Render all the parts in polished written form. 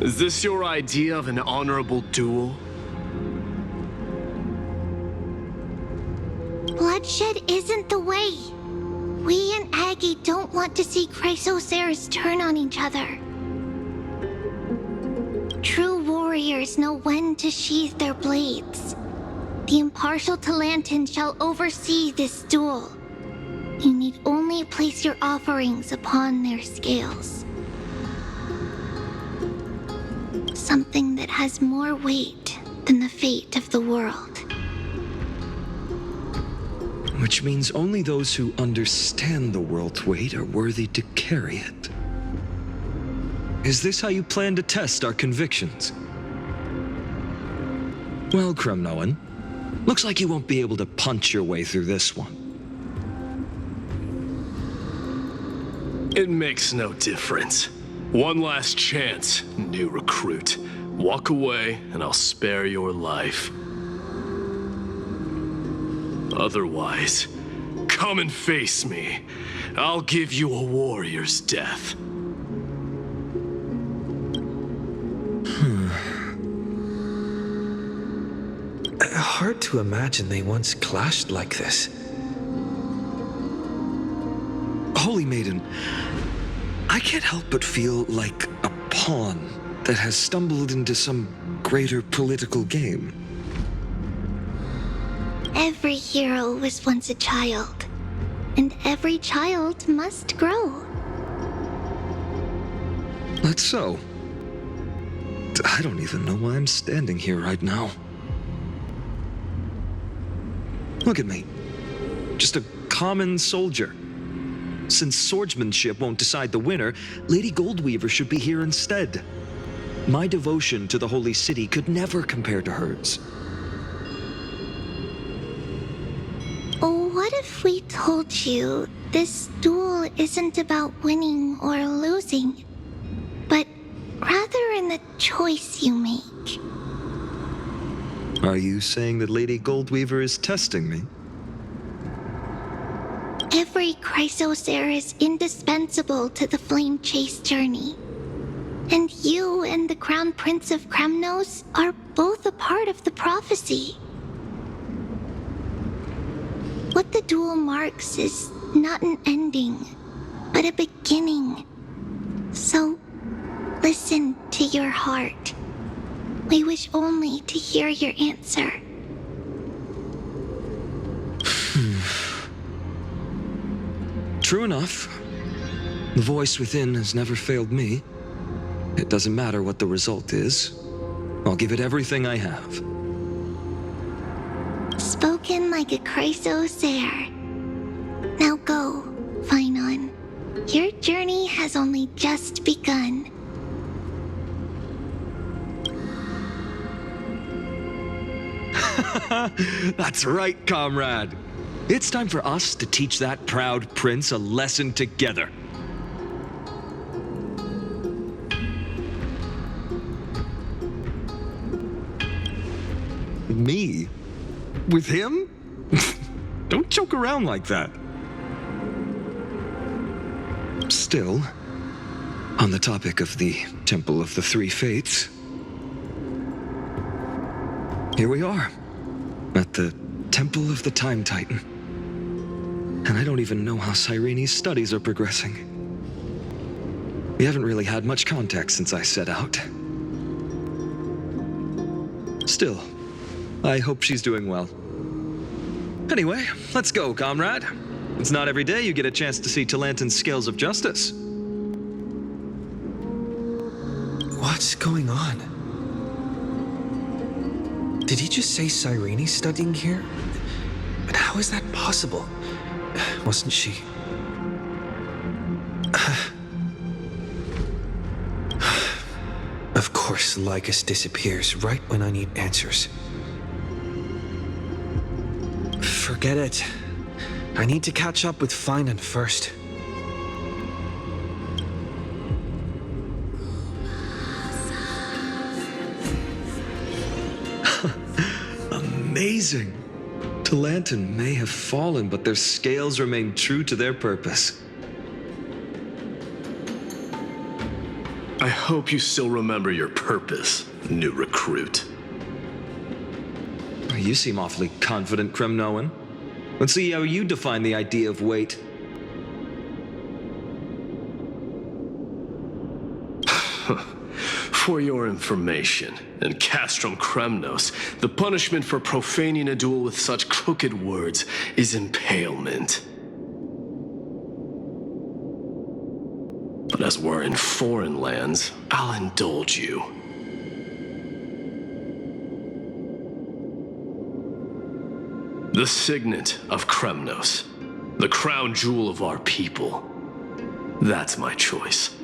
Is this your idea of an honorable duel? Bloodshed isn't the way. We and Aggie don't want to see Chrysoceres turn on each other. True warriors know when to sheathe their blades. The impartial Talantan shall oversee this duel. You need only place your offerings upon their scales. Something that has more weight than the fate of the world. Which means only those who understand the world's weight are worthy to carry it. Is this how you plan to test our convictions? Well, Kremnoan, looks like you won't be able to punch your way through this one. It makes no difference. One last chance, new recruit. Walk away and I'll spare your life. Otherwise, come and face me. I'll give you a warrior's death. Hard to imagine they once clashed like this. Holy Maiden, I can't help but feel like a pawn that has stumbled into some greater political game. Every hero was once a child, and every child must grow. That's so. I don't even know why I'm standing here right now. Look at me. Just a common soldier. Since swordsmanship won't decide the winner, Lady Goldweaver should be here instead. My devotion to the Holy City could never compare to hers. What if we told you this duel isn't about winning or losing, but rather in the choice you make? Are you saying that Lady Goldweaver is testing me? Every Chrysocere is indispensable to the Flame Chase journey. And you and the Crown Prince of Kremnos are both a part of the prophecy. What the duel marks is not an ending, but a beginning. So, listen to your heart. We wish only to hear your answer. True enough. The voice within has never failed me. It doesn't matter what the result is. I'll give it everything I have. Spoken like a Chrysocere. Now go, Finon. Your journey has only just begun. That's right, comrade. It's time for us to teach that proud prince a lesson together. Me? With him? Don't joke around like that. Still, on the topic of the Temple of the Three Fates, here we are, at the Temple of the Time Titan. And I don't even know how Cyrene's studies are progressing. We haven't really had much contact since I set out. Still, I hope she's doing well. Anyway, let's go, comrade. It's not every day you get a chance to see Talantan's scales of justice. What's going on? Did he just say Cyrene's studying here? But how is that possible? Wasn't she? Of course, Lycus disappears right when I need answers. Forget it. I need to catch up with Finon first. Amazing. Talantan may have fallen, but their scales remain true to their purpose. I hope you still remember your purpose, new recruit. You seem awfully confident, Kremnoan. Let's see how you define the idea of weight. For your information, in Castrum Kremnos, the punishment for profaning a duel with such crooked words is impalement. But as we're in foreign lands, I'll indulge you. The signet of Kremnos, the crown jewel of our people. That's my choice.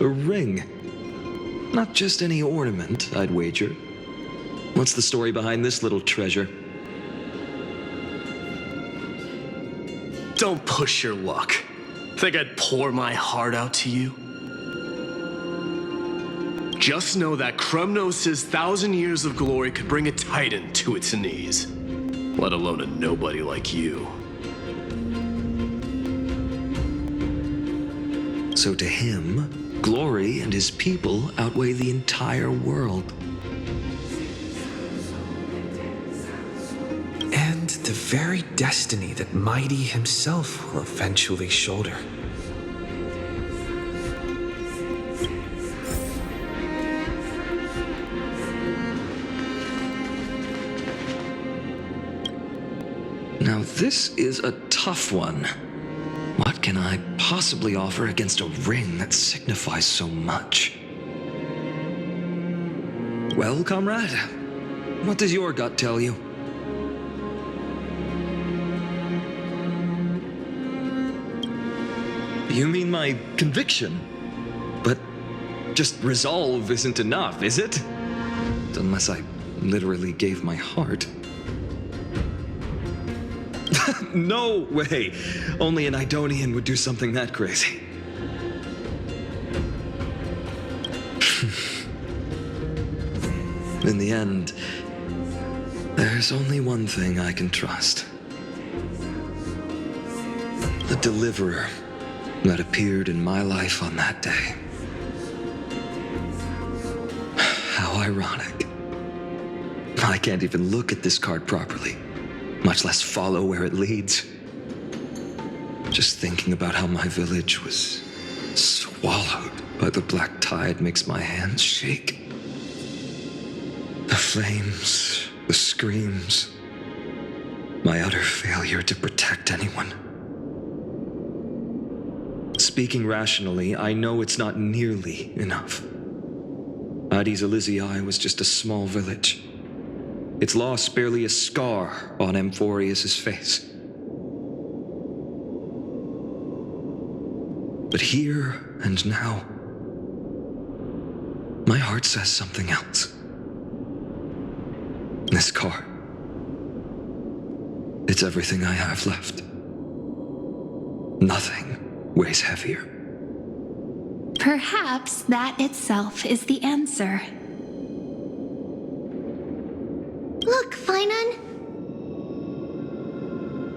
A ring. Not just any ornament, I'd wager. What's the story behind this little treasure? Don't push your luck. Think I'd pour my heart out to you? Just know that Kremnos' 1,000 years of glory could bring a titan to its knees, let alone a nobody like you. So to him, glory and his people outweigh the entire world. And the very destiny that Mighty himself will eventually shoulder. Now this is a tough one. What can I possibly offer against a ring that signifies so much? Well, comrade, what does your gut tell you? You mean my conviction? But just resolve isn't enough, is it? Unless I literally gave my heart. No way! Only an Idonian would do something that crazy. In the end, there's only one thing I can trust. The deliverer that appeared in my life on that day. How ironic. I can't even look at this card properly, much less follow where it leads. Just thinking about how my village was swallowed by the black tide makes my hands shake. The flames, the screams, my utter failure to protect anyone. Speaking rationally, I know it's not nearly enough. Addis Elysiae was just a small village. Its loss barely a scar on Amphorius' face. But here and now, my heart says something else. This card, it's everything I have left. Nothing weighs heavier. Perhaps that itself is the answer. Look, Finan.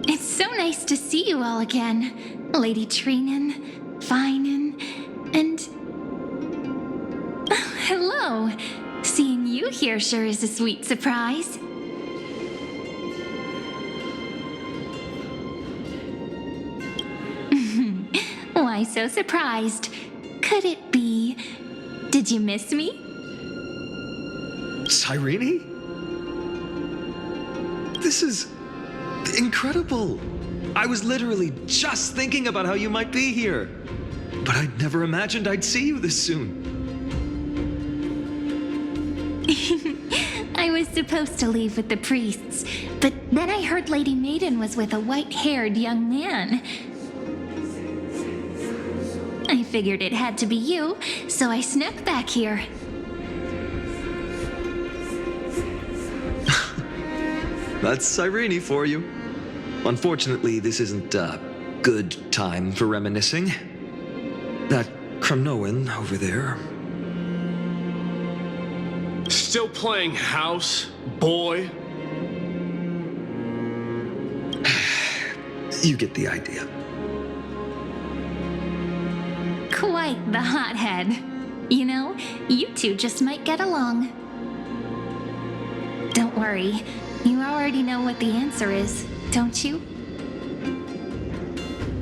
It's so nice to see you all again. Lady Trinan, Finan, and... hello. Seeing you here sure is a sweet surprise. Why so surprised? Could it be... did you miss me? Cyrene? This is incredible. I was literally just thinking about how you might be here. But I'd never imagined I'd see you this soon. I was supposed to leave with the priests, but then I heard Lady Maiden was with a white-haired young man. I figured it had to be you, so I snuck back here. That's Cyrene for you. Unfortunately, this isn't a good time for reminiscing. That Kremnoan over there. Still playing house, boy? You get the idea. quite the hothead. You know, you two just might get along. Don't worry, you already know what the answer is, don't you?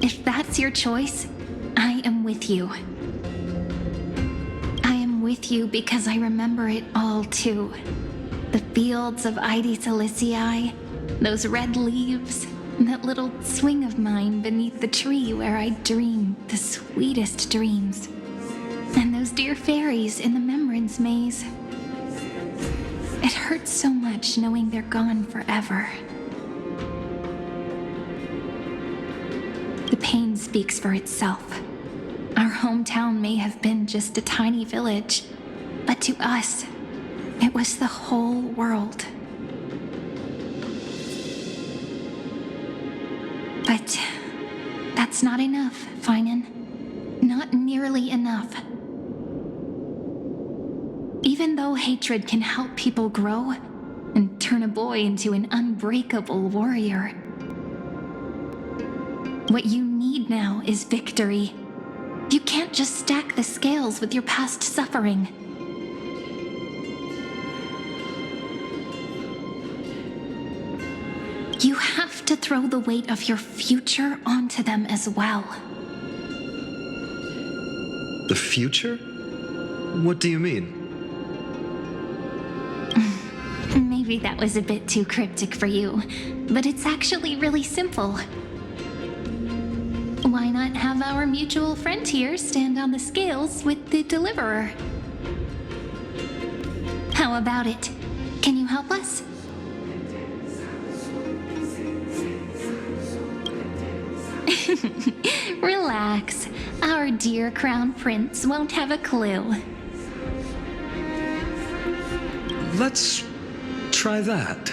If that's your choice, I am with you. I am with you because I remember it all too. The fields of Ide Silicii, those red leaves, that little swing of mine beneath the tree where I dreamed the sweetest dreams. And those dear fairies in the Memrans maze. It hurts so much knowing they're gone forever. The pain speaks for itself. Our hometown may have been just a tiny village, but to us, it was the whole world. But that's not enough, Finan. Not nearly enough. Even though hatred can help people grow and turn a boy into an unbreakable warrior, what you need now is victory. You can't just stack the scales with your past suffering. You have to throw the weight of your future onto them as well. The future? What do you mean? Maybe that was a bit too cryptic for you, but it's actually really simple. Why not have our mutual friend here stand on the scales with the deliverer? How about it? Can you help us? Relax. Our dear Crown Prince won't have a clue. Let's try that.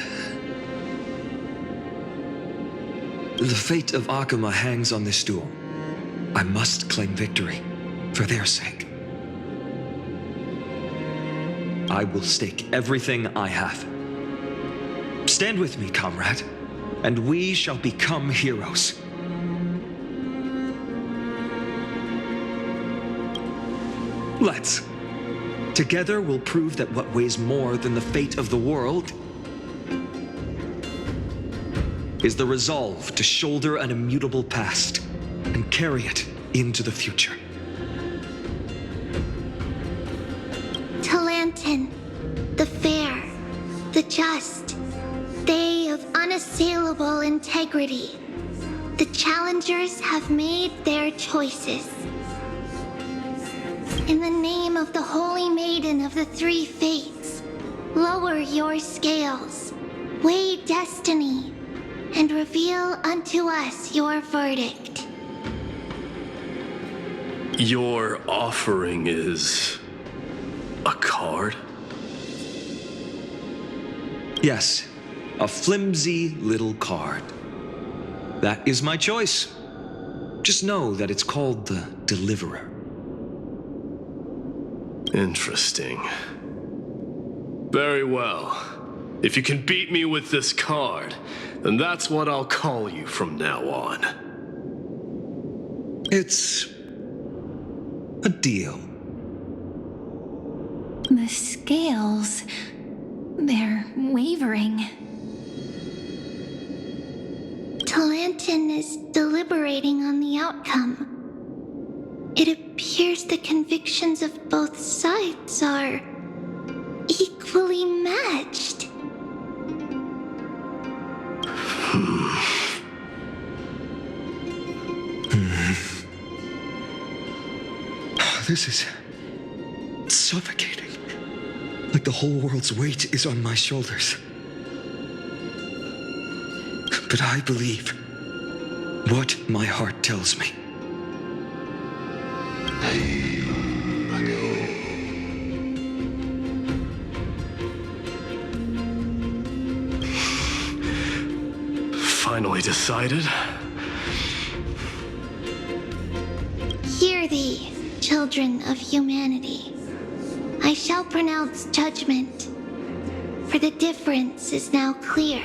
The fate of Akuma hangs on this duel. I must claim victory, for their sake. I will stake everything I have. Stand with me, comrade, and we shall become heroes. Let's. Together we'll prove that what weighs more than the fate of the world is the resolve to shoulder an immutable past and carry it into the future. Talantin, the fair, the just, they of unassailable integrity. The challengers have made their choices. In the name of the Holy Maiden of the Three Fates, lower your scales, weigh destiny, and reveal unto us your verdict. Your offering is a card? Yes, a flimsy little card. That is my choice. Just know that it's called the Deliverer. Interesting. Very well. If you can beat me with this card, then that's what I'll call you from now on. It's a deal. The scales, they're wavering. Talantin is deliberating on the outcome. It appears the convictions of both sides are equally matched. This is suffocating. Like the whole world's weight is on my shoulders. But I believe what my heart tells me. Finally decided? Hear thee, children of humanity. I shall pronounce judgment, for the difference is now clear.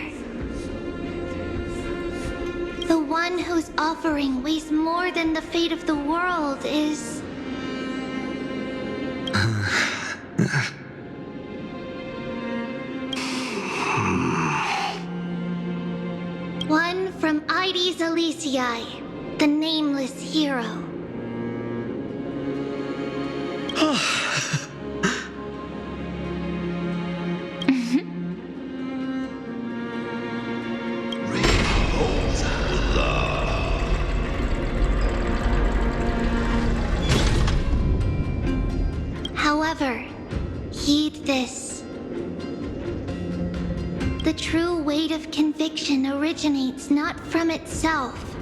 The one whose offering weighs more than the fate of the world is One from Ides Elysiae, the nameless hero. However, heed this. The true weight of conviction originates not from itself,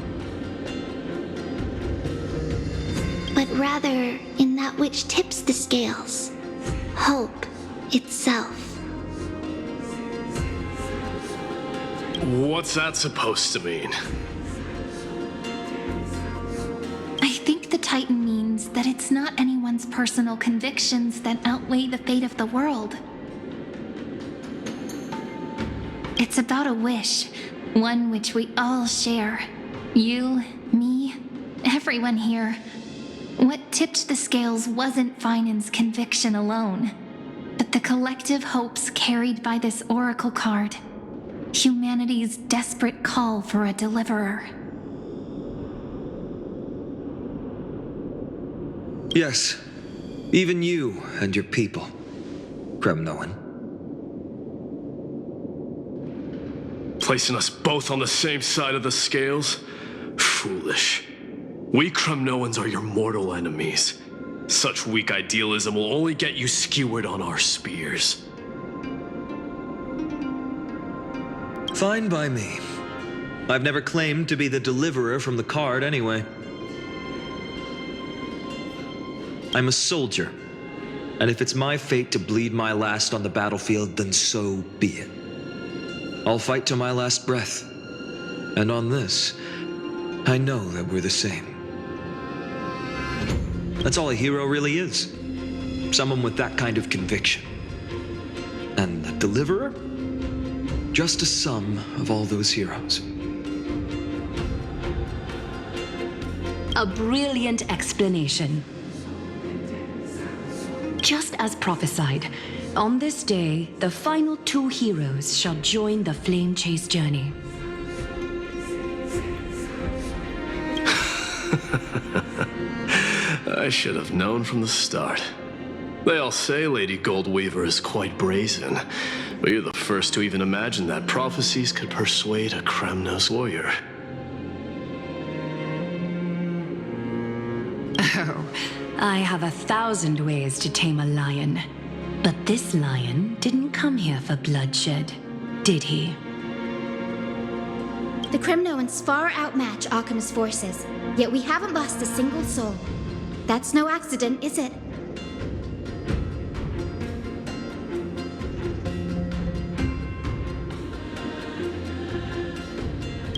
but rather in that which tips the scales, hope itself. What's that supposed to mean? I think the Titan means that it's not anyone's personal convictions that outweigh the fate of the world. It's about a wish, one which we all share. You, me, everyone here. What tipped the scales wasn't Finan's conviction alone, but the collective hopes carried by this oracle card. Humanity's desperate call for a deliverer. Yes, even you and your people, Kremnoan. Placing us both on the same side of the scales? Foolish. We Kremnoans are your mortal enemies. Such weak idealism will only get you skewered on our spears. Fine by me. I've never claimed to be the deliverer from the card anyway. I'm a soldier, and if it's my fate to bleed my last on the battlefield, then so be it. I'll fight to my last breath, and on this, I know that we're the same. That's all a hero really is. Someone with that kind of conviction. And the deliverer? Just a sum of all those heroes. A brilliant explanation. Just as prophesied, on this day, the final two heroes shall join the flame chase journey. I should have known from the start. They all say Lady Goldweaver is quite brazen, but you're the first to even imagine that prophecies could persuade a Kremnos warrior. Oh, I have 1,000 ways to tame a lion. But this lion didn't come here for bloodshed, did he? The Kremnoans far outmatch Arkham's forces, yet we haven't lost a single soul. That's no accident, is it?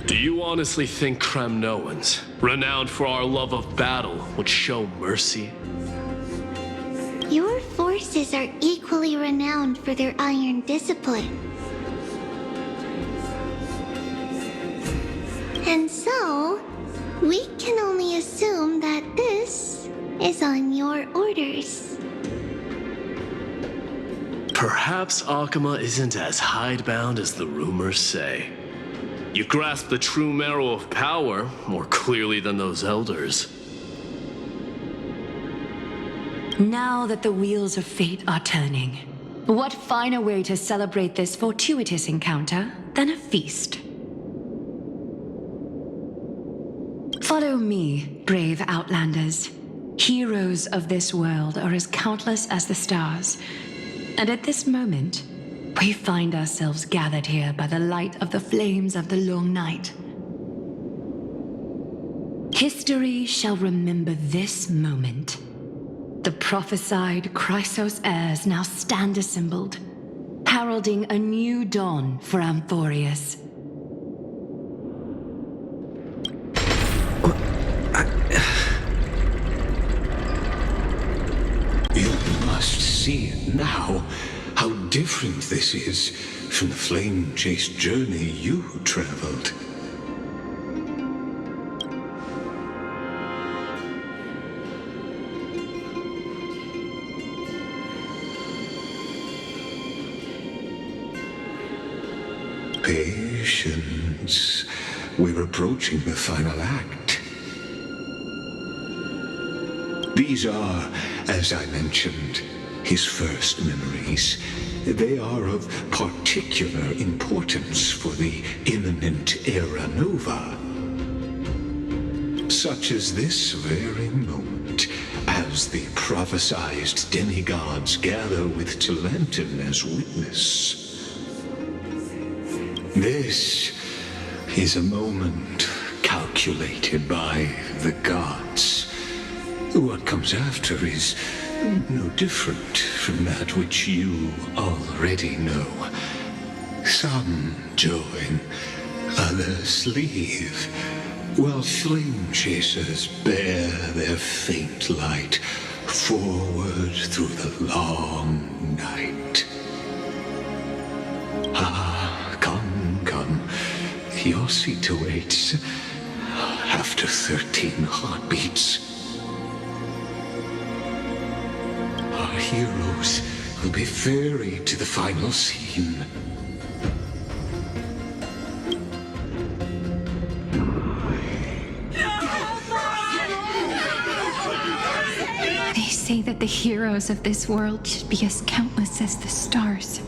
Do you honestly think Kremnoans, renowned for our love of battle, would show mercy? Your forces are equally renowned for their iron discipline. And so, we can only assume that this is on your orders. Perhaps Akama isn't as hidebound as the rumors say. You grasp the true marrow of power more clearly than those elders. Now that the wheels of fate are turning, what finer way to celebrate this fortuitous encounter than a feast? Follow me, brave Outlanders. Heroes of this world are as countless as the stars, and at this moment, we find ourselves gathered here by the light of the flames of the long night. History shall remember this moment. The prophesied Chrysos heirs now stand assembled, heralding a new dawn for Amphorius. You must see it now, how different this is from the flame-chased journey you traveled. Patience. We're approaching the final act. These are, as I mentioned, his first memories. They are of particular importance for the imminent Era Nova. Such as this very moment, as the prophesized demigods gather with Talentum as witness. This is a moment calculated by the gods. What comes after is no different from that which you already know. Some join, others leave, while flame chasers bear their faint light forward through the long night. Ah, come. Your seat awaits after 13 heartbeats. Our heroes will be ferried to the final scene. They say that the heroes of this world should be as countless as the stars.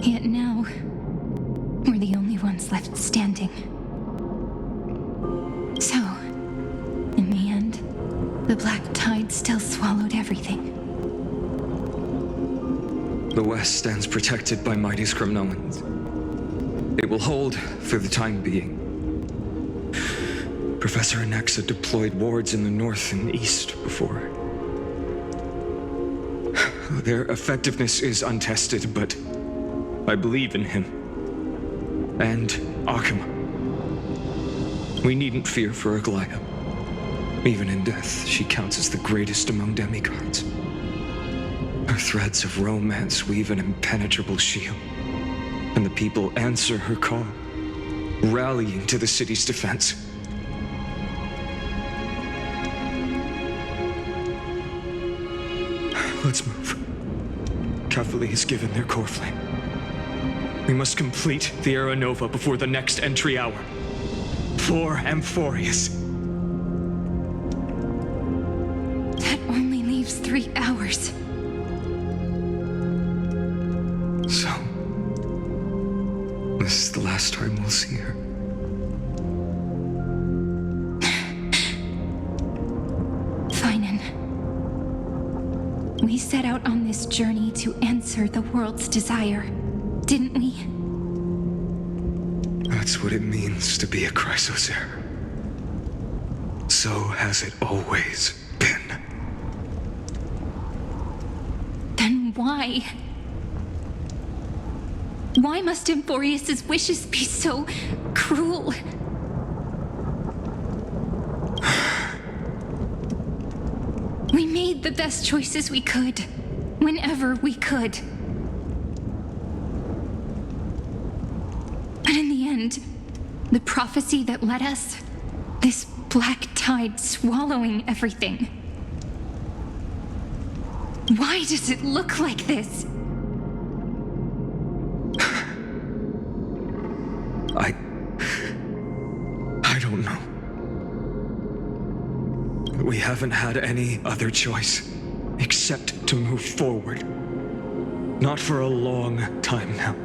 Yet now, we're the only ones left standing. So, in the end, the black tide still swallowed everything. The West stands protected by mighty Skrymnoans. It will hold for the time being. Professor Anexa deployed wards in the north and east before. Their effectiveness is untested, but I believe in him. And Akuma. We needn't fear for Aglaya. Even in death, she counts as the greatest among demigods. Her threads of romance weave an impenetrable shield, and the people answer her call, rallying to the city's defense. Let's move. Cavalli has given their core flame. We must complete the Era Nova before the next entry hour. For Amphorius. That only leaves 3 hours. So, this is the last time we'll see her. Finan. We set out on this journey to answer the world's desire, didn't we? That's what it means to be a Chrysosaur. So has it always been. Then why? Why must Amphorius' wishes be so cruel? We made the best choices we could, whenever we could. But in the end, the prophecy that led us, this black tide swallowing everything. Why does it look like this? I don't know. We haven't had any other choice except to move forward. Not for a long time now.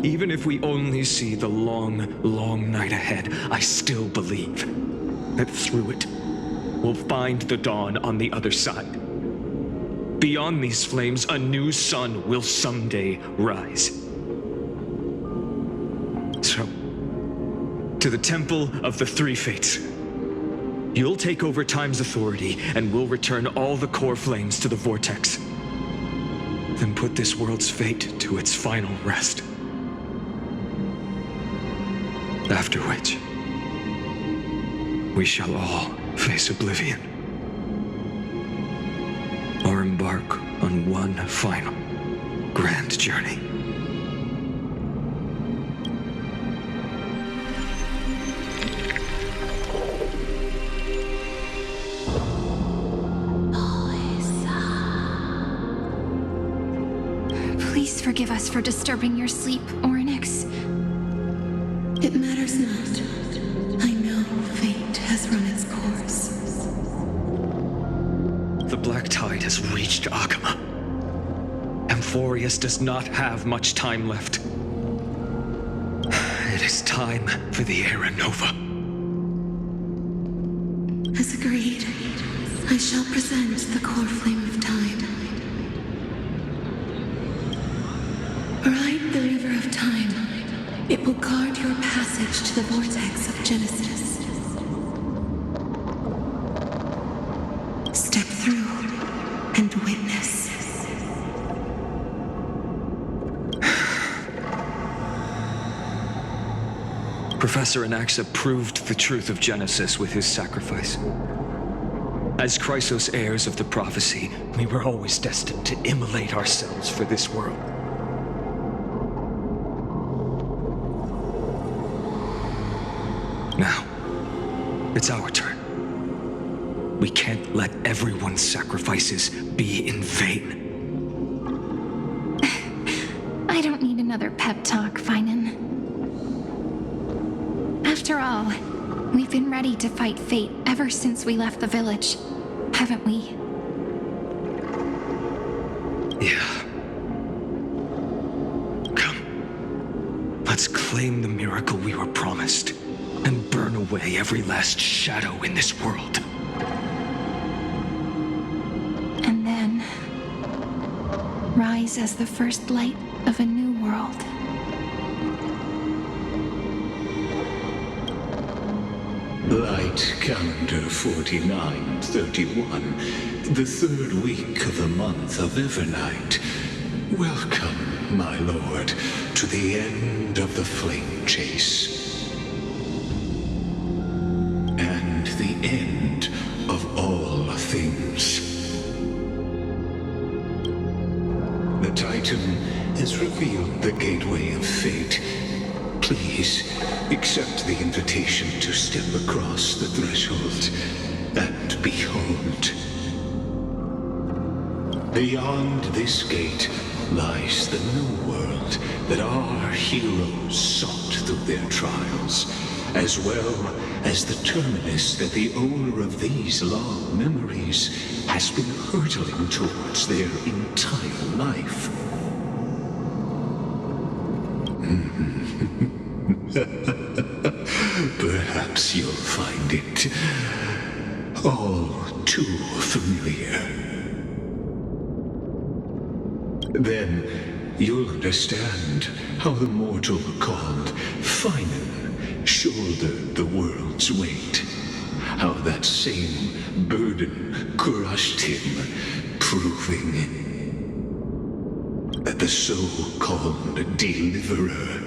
Even if we only see the long, long night ahead, I still believe that through it, we'll find the dawn on the other side. Beyond these flames, a new sun will someday rise. So, to the Temple of the Three Fates. You'll take over Time's authority, and we'll return all the core flames to the Vortex. Then put this world's fate to its final rest. After which, we shall all face oblivion. Or embark on one final grand journey. us for disturbing your sleep, Orynyx. It matters not. I know fate has run its course. The black tide has reached Akama. Amphorius does not have much time left. It is time for the Era Nova. As agreed, I shall present the core flame of time. Ride the river of time. It will guard your passage to the vortex of Genesis. Step through and witness. Professor Anaxa proved the truth of Genesis with his sacrifice. As Chrysos heirs of the prophecy, we were always destined to immolate ourselves for this world. Now, it's our turn. We can't let everyone's sacrifices be in vain. I don't need another pep talk, Finan. After all, we've been ready to fight fate ever since we left the village, haven't we? Yeah. Come. Let's claim the miracle we were promised and burn away every last shadow in this world. And then rise as the first light of a new world. Light calendar 4931, the third week of the month of Evernight. Welcome, my lord, to the end of the flame chase. And the end of all things. The Titan has revealed the gateway of fate. Please accept the invitation to step across the threshold and behold. Beyond this gate lies the new world that our heroes sought through their trials, as well as the terminus that the owner of these long memories has been hurtling towards their entire life. Perhaps you'll find it all too familiar. Then you'll understand how the mortal called Finan shouldered the world's weight. How that same burden crushed him, proving that the so-called deliverer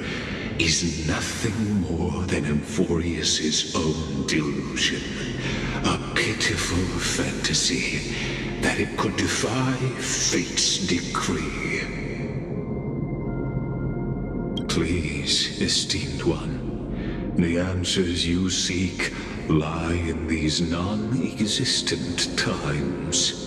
is nothing more than Amphorius's own delusion. A pitiful fantasy that it could defy fate's decree. Please, esteemed one, the answers you seek lie in these non-existent times.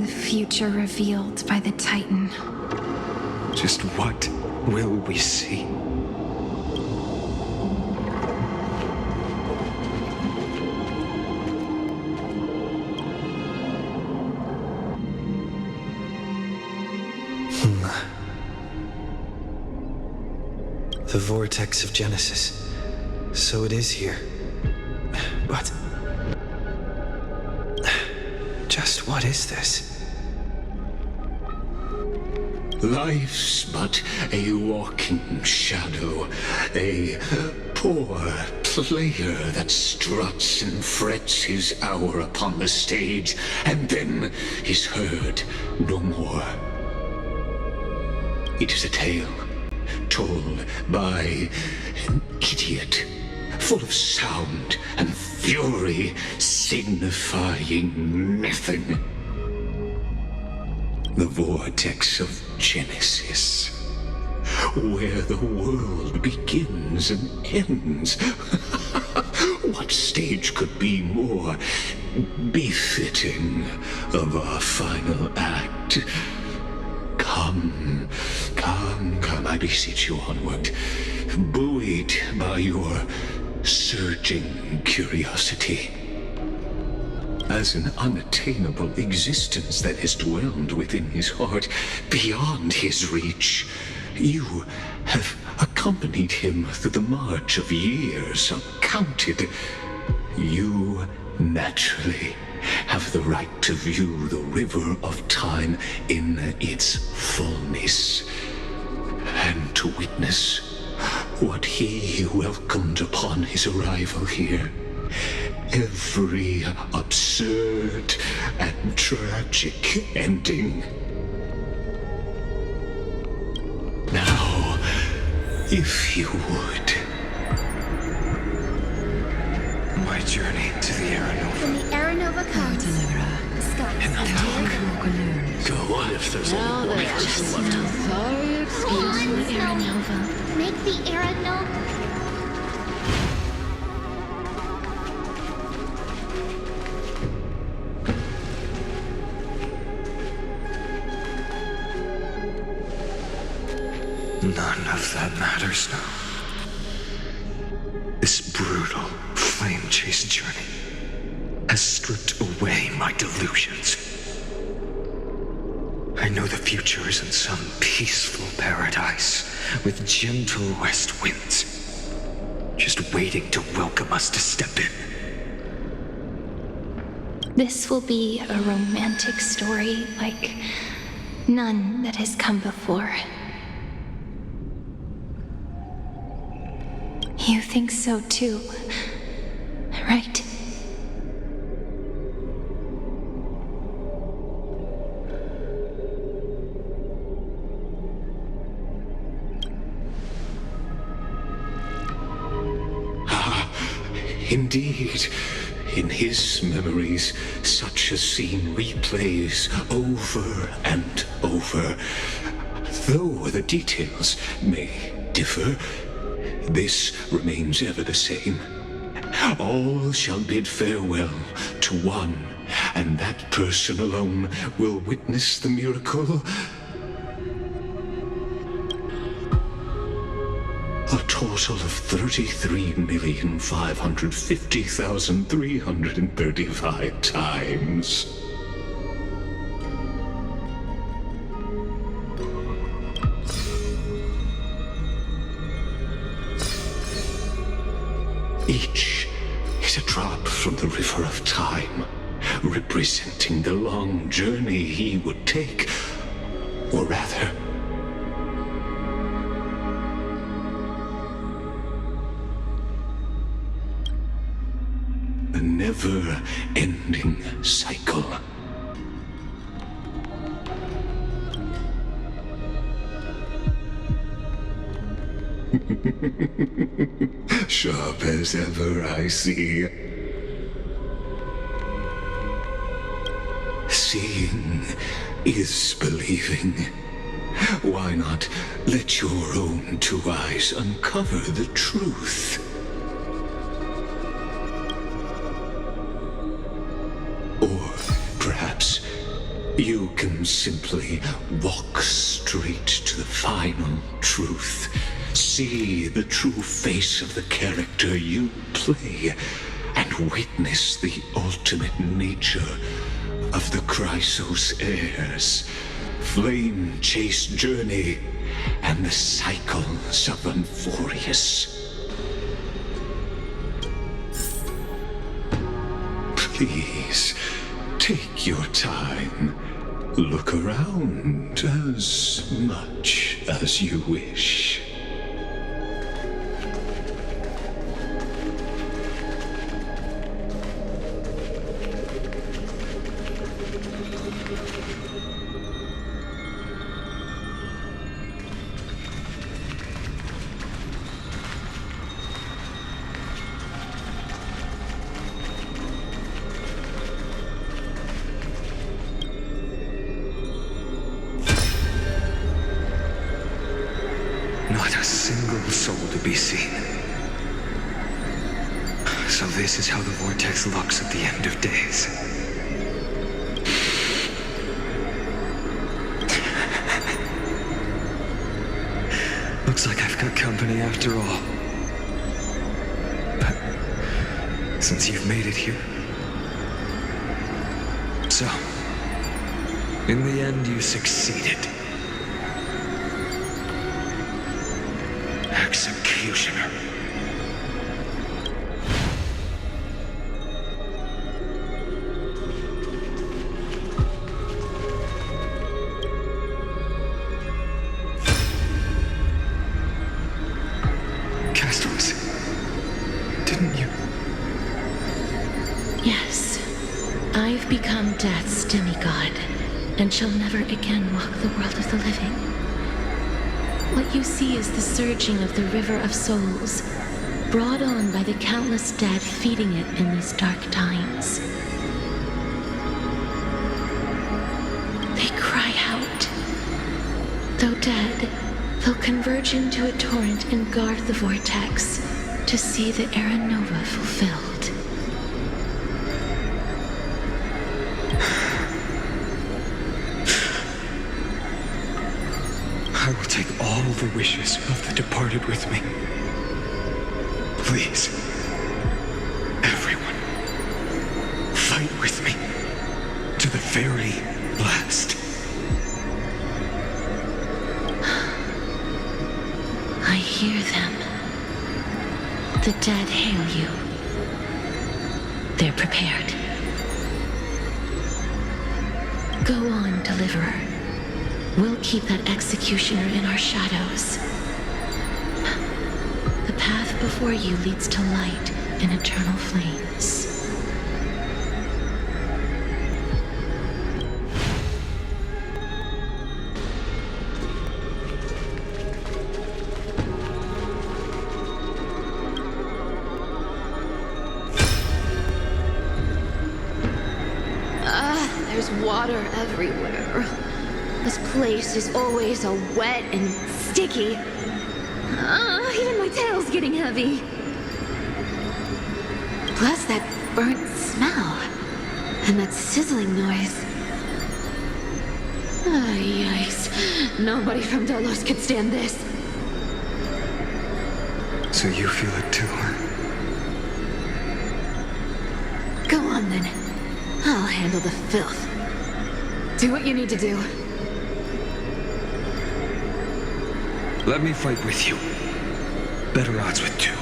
Future revealed by the Titan. Just what will we see? The vortex of Genesis. So it is here. But just what is this? Life's but a walking shadow, a poor player that struts and frets his hour upon the stage, and then is heard no more. It is a tale told by an idiot, full of sound and fury, signifying nothing. the vortex of Genesis, where the world begins and ends. What stage could be more befitting of our final act? Come, I beseech you onward, buoyed by your surging curiosity. As an unattainable existence that has dwelled within his heart, beyond his reach, you have accompanied him through the march of years uncounted. You naturally have the right to view the river of time in its fullness, and to witness what he welcomed upon his arrival here. Every absurd and tragic ending. Now, if you would. My journey to the Aranova. When the Aranova comes, the sky is clear. Go on if there's only one person left. Come on, Snowy. Make the Aranova. None of that matters now. This brutal, flame-chased journey has stripped away my delusions. I know the future is in some peaceful paradise with gentle west winds, just waiting to welcome us to step in. This will be a romantic story like none that has come before. You think so too, right? Indeed, in his memories, such a scene replays over and over. Though the details may differ, this remains ever the same. All shall bid farewell to one, and that person alone will witness the miracle. A total of 33,550,335 times. Each is a drop from the river of time, representing the long journey he would take, or rather, a never-ending cycle. Sharp as ever, I see. Seeing is believing. Why not let your own two eyes uncover the truth? Or perhaps you can simply walk straight to the final truth. See the true face of the character you play, and witness the ultimate nature of the Chrysos heirs, flame-chased journey, and the cycles of Unforius. Please, take your time. Look around as much as you wish. Not a single soul to be seen. So this is how the vortex looks at the end of days. Looks like I've got company after all. But since you've made it here. So, in the end, you succeeded. Executioner. Castaways, didn't you? Yes. I've become Death's demigod, and shall never again walk the world of the living. What you see is the surging of the river of souls, brought on by the countless dead feeding it in these dark times. They cry out. Though dead, they'll converge into a torrent and guard the vortex to see the era nova fulfilled. I will take all the wishes of the departed with me. Please, everyone, fight with me to the very last. I hear them. The dead hail you. They're prepared. Go on, Deliverer. We'll keep that executioner in our shadows. The path before you leads to light and eternal flames. There's water everywhere. This place is always so wet and sticky. Even my tail's getting heavy. Plus that burnt smell. And that sizzling noise. Yikes. Nobody from Delos could stand this. So you feel it too, huh? Go on then. I'll handle the filth. Do what you need to do. Let me fight with you. Better odds with two.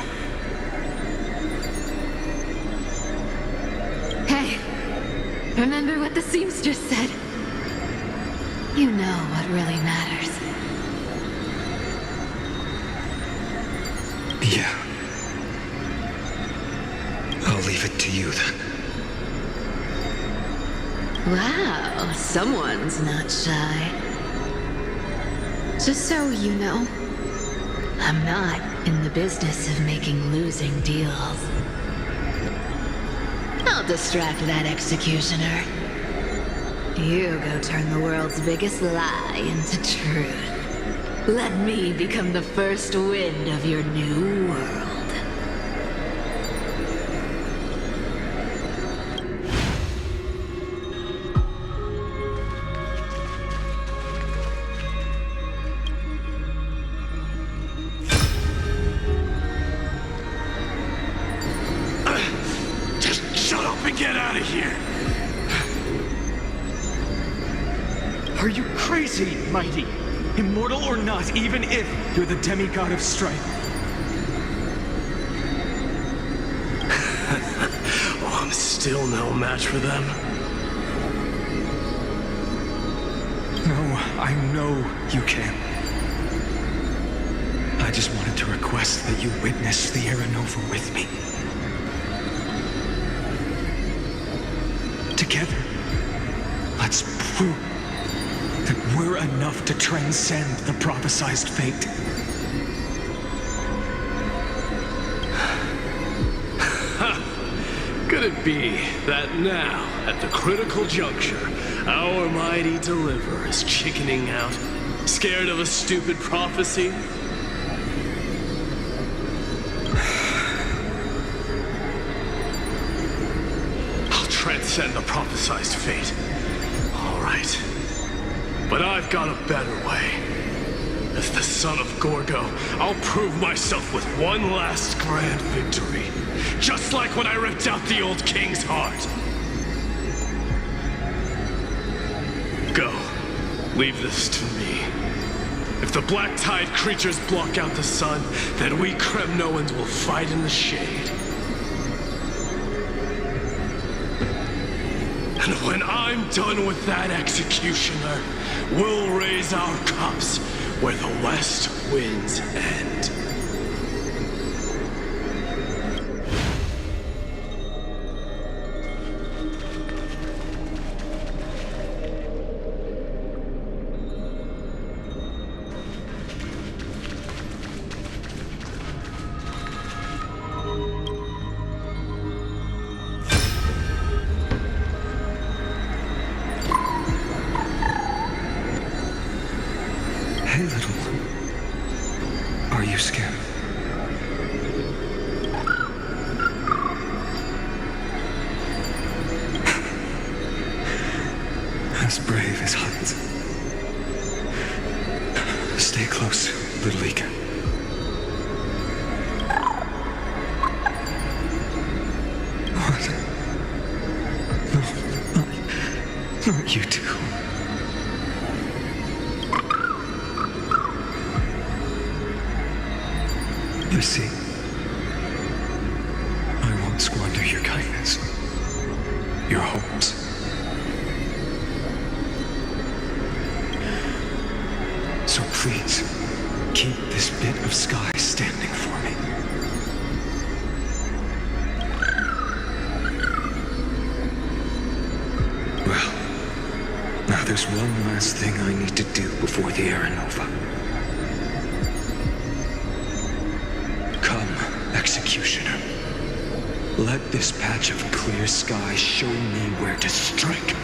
Hey, remember what the seamstress said? You know what really matters. Yeah. I'll leave it to you then. Wow, someone's not shy. Just so you know, I'm not in the business of making losing deals. I'll distract that executioner. You go turn the world's biggest lie into truth. Let me become the first wind of your new world. Get out of here! Are you crazy, Mighty? Immortal or not, even if you're the demigod of strife. Oh, I'm still no match for them. No, I know you can. I just wanted to request that you witness the Era Nova with me. Together, let's prove that we're enough to transcend the prophesized fate. Could it be that now, at the critical juncture, our mighty deliverer is chickening out, scared of a stupid prophecy? send the prophesized fate. All right. But I've got a better way. As the son of Gorgo, I'll prove myself with one last grand victory. Just like when I ripped out the old king's heart. Go. Leave this to me. If the black tide creatures block out the sun, then we Kremnoans will fight in the shade. And when I'm done with that executioner, we'll raise our cups where the west winds end. Hey, little one. Are you scared? As brave as Hunt. Stay close, little Ika. What? No, not you two. You see, I won't squander your kindness, your hopes. So please, keep this bit of sky standing for me. Well, now there's one last thing I need to do before the Era Nova. Executioner. Let this patch of clear sky show me where to strike.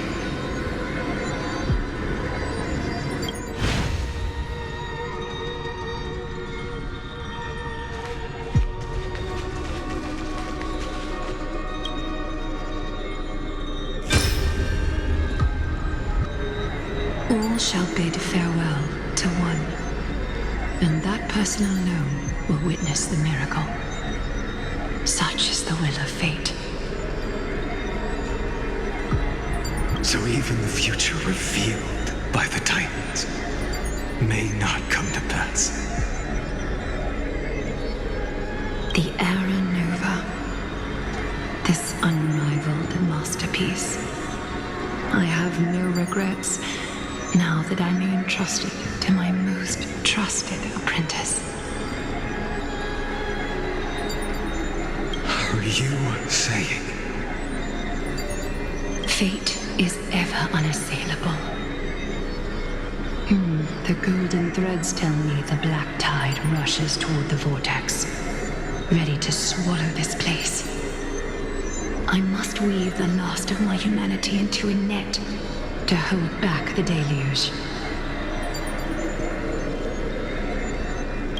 All shall bid farewell to one, and that person alone will witness the miracle. Such is the will of fate. So even the future revealed by the Titans may not come to pass. The Era Nova. This unrivaled masterpiece. I have no regrets now that I may entrust it to my most trusted apprentice. Are you saying? Fate is ever unassailable. The golden threads tell me the black tide rushes toward the vortex, ready to swallow this place. I must weave the last of my humanity into a net to hold back the deluge.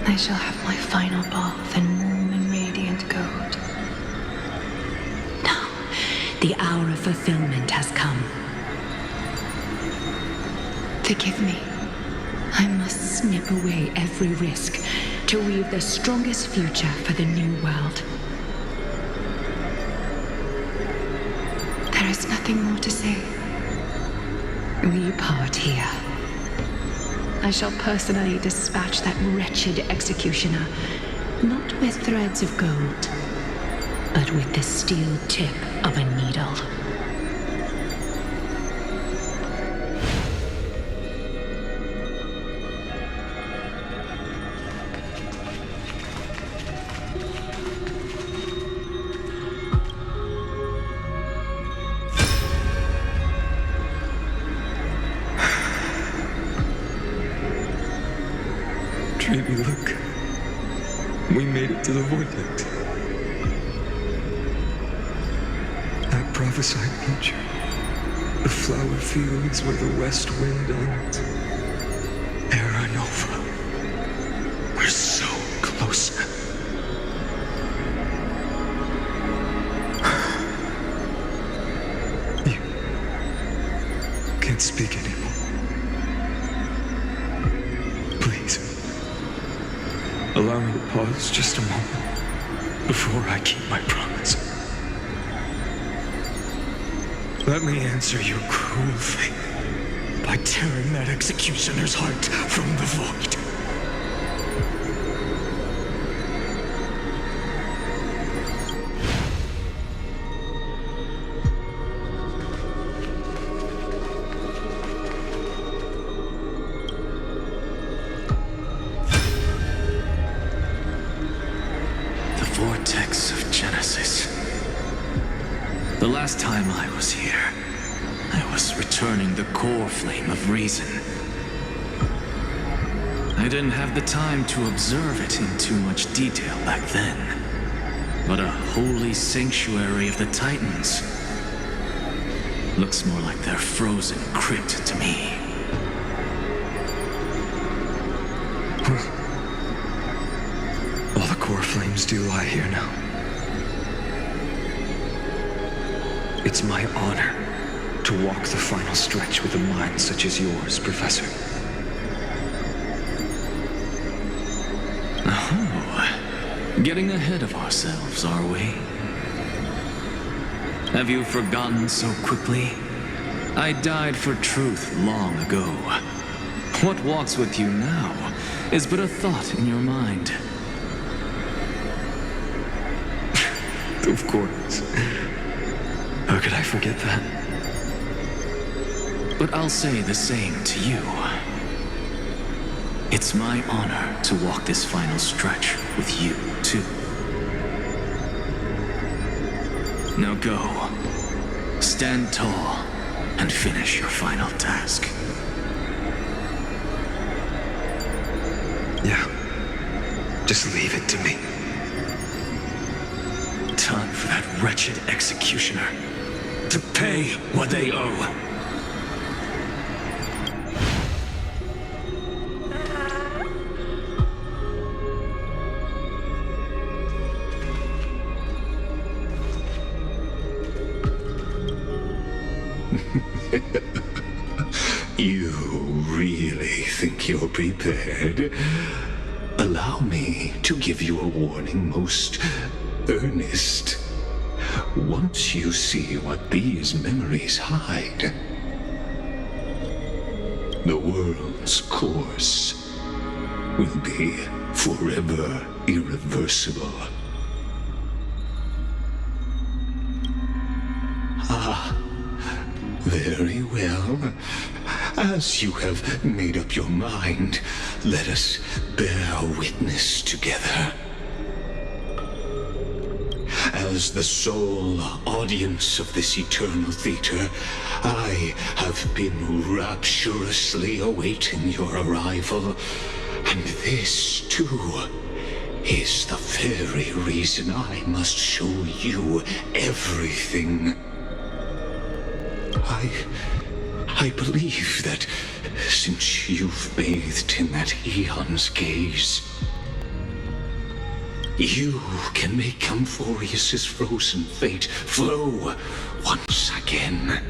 I shall have my final bath in warm and radiant gold. Now, the hour of fulfillment has come. Forgive me. I must snip away every risk to weave the strongest future for the new world. There is nothing more to say. We part here. I shall personally dispatch that wretched executioner, not with threads of gold, but with the steel tip of a needle. Baby, look. We made it to the vortex. That prophesied future. The flower fields where the west wind ends. Era Nova. We're so close now. Allow me to pause just a moment before I keep my promise. Let me answer your cruel fate by tearing that executioner's heart from the void. Vortex of Genesis. The last time I was here, I was returning the core flame of reason. I didn't have the time to observe it in too much detail back then, but a holy sanctuary of the Titans looks more like their frozen crypt to me. All the core flames do lie here now. It's my honor to walk the final stretch with a mind such as yours, Professor. Oh, getting ahead of ourselves, are we? Have you forgotten so quickly? I died for truth long ago. What walks with you now is but a thought in your mind. Of course. How could I forget that? But I'll say the same to you. It's my honor to walk this final stretch with you, too. Now go. Stand tall and finish your final task. Yeah. Just leave it to me. Time for that wretched executioner to pay what they owe. You really think you're prepared? Allow me to give you a warning, most earnest. Once you see what these memories hide, the world's course will be forever irreversible. Very well. As you have made up your mind, let us bear witness together. As the sole audience of this eternal theater, I have been rapturously awaiting your arrival, and this, too, is the very reason I must show you everything. I believe that since you've bathed in that eon's gaze, you can make Amphorius's frozen fate flow once again.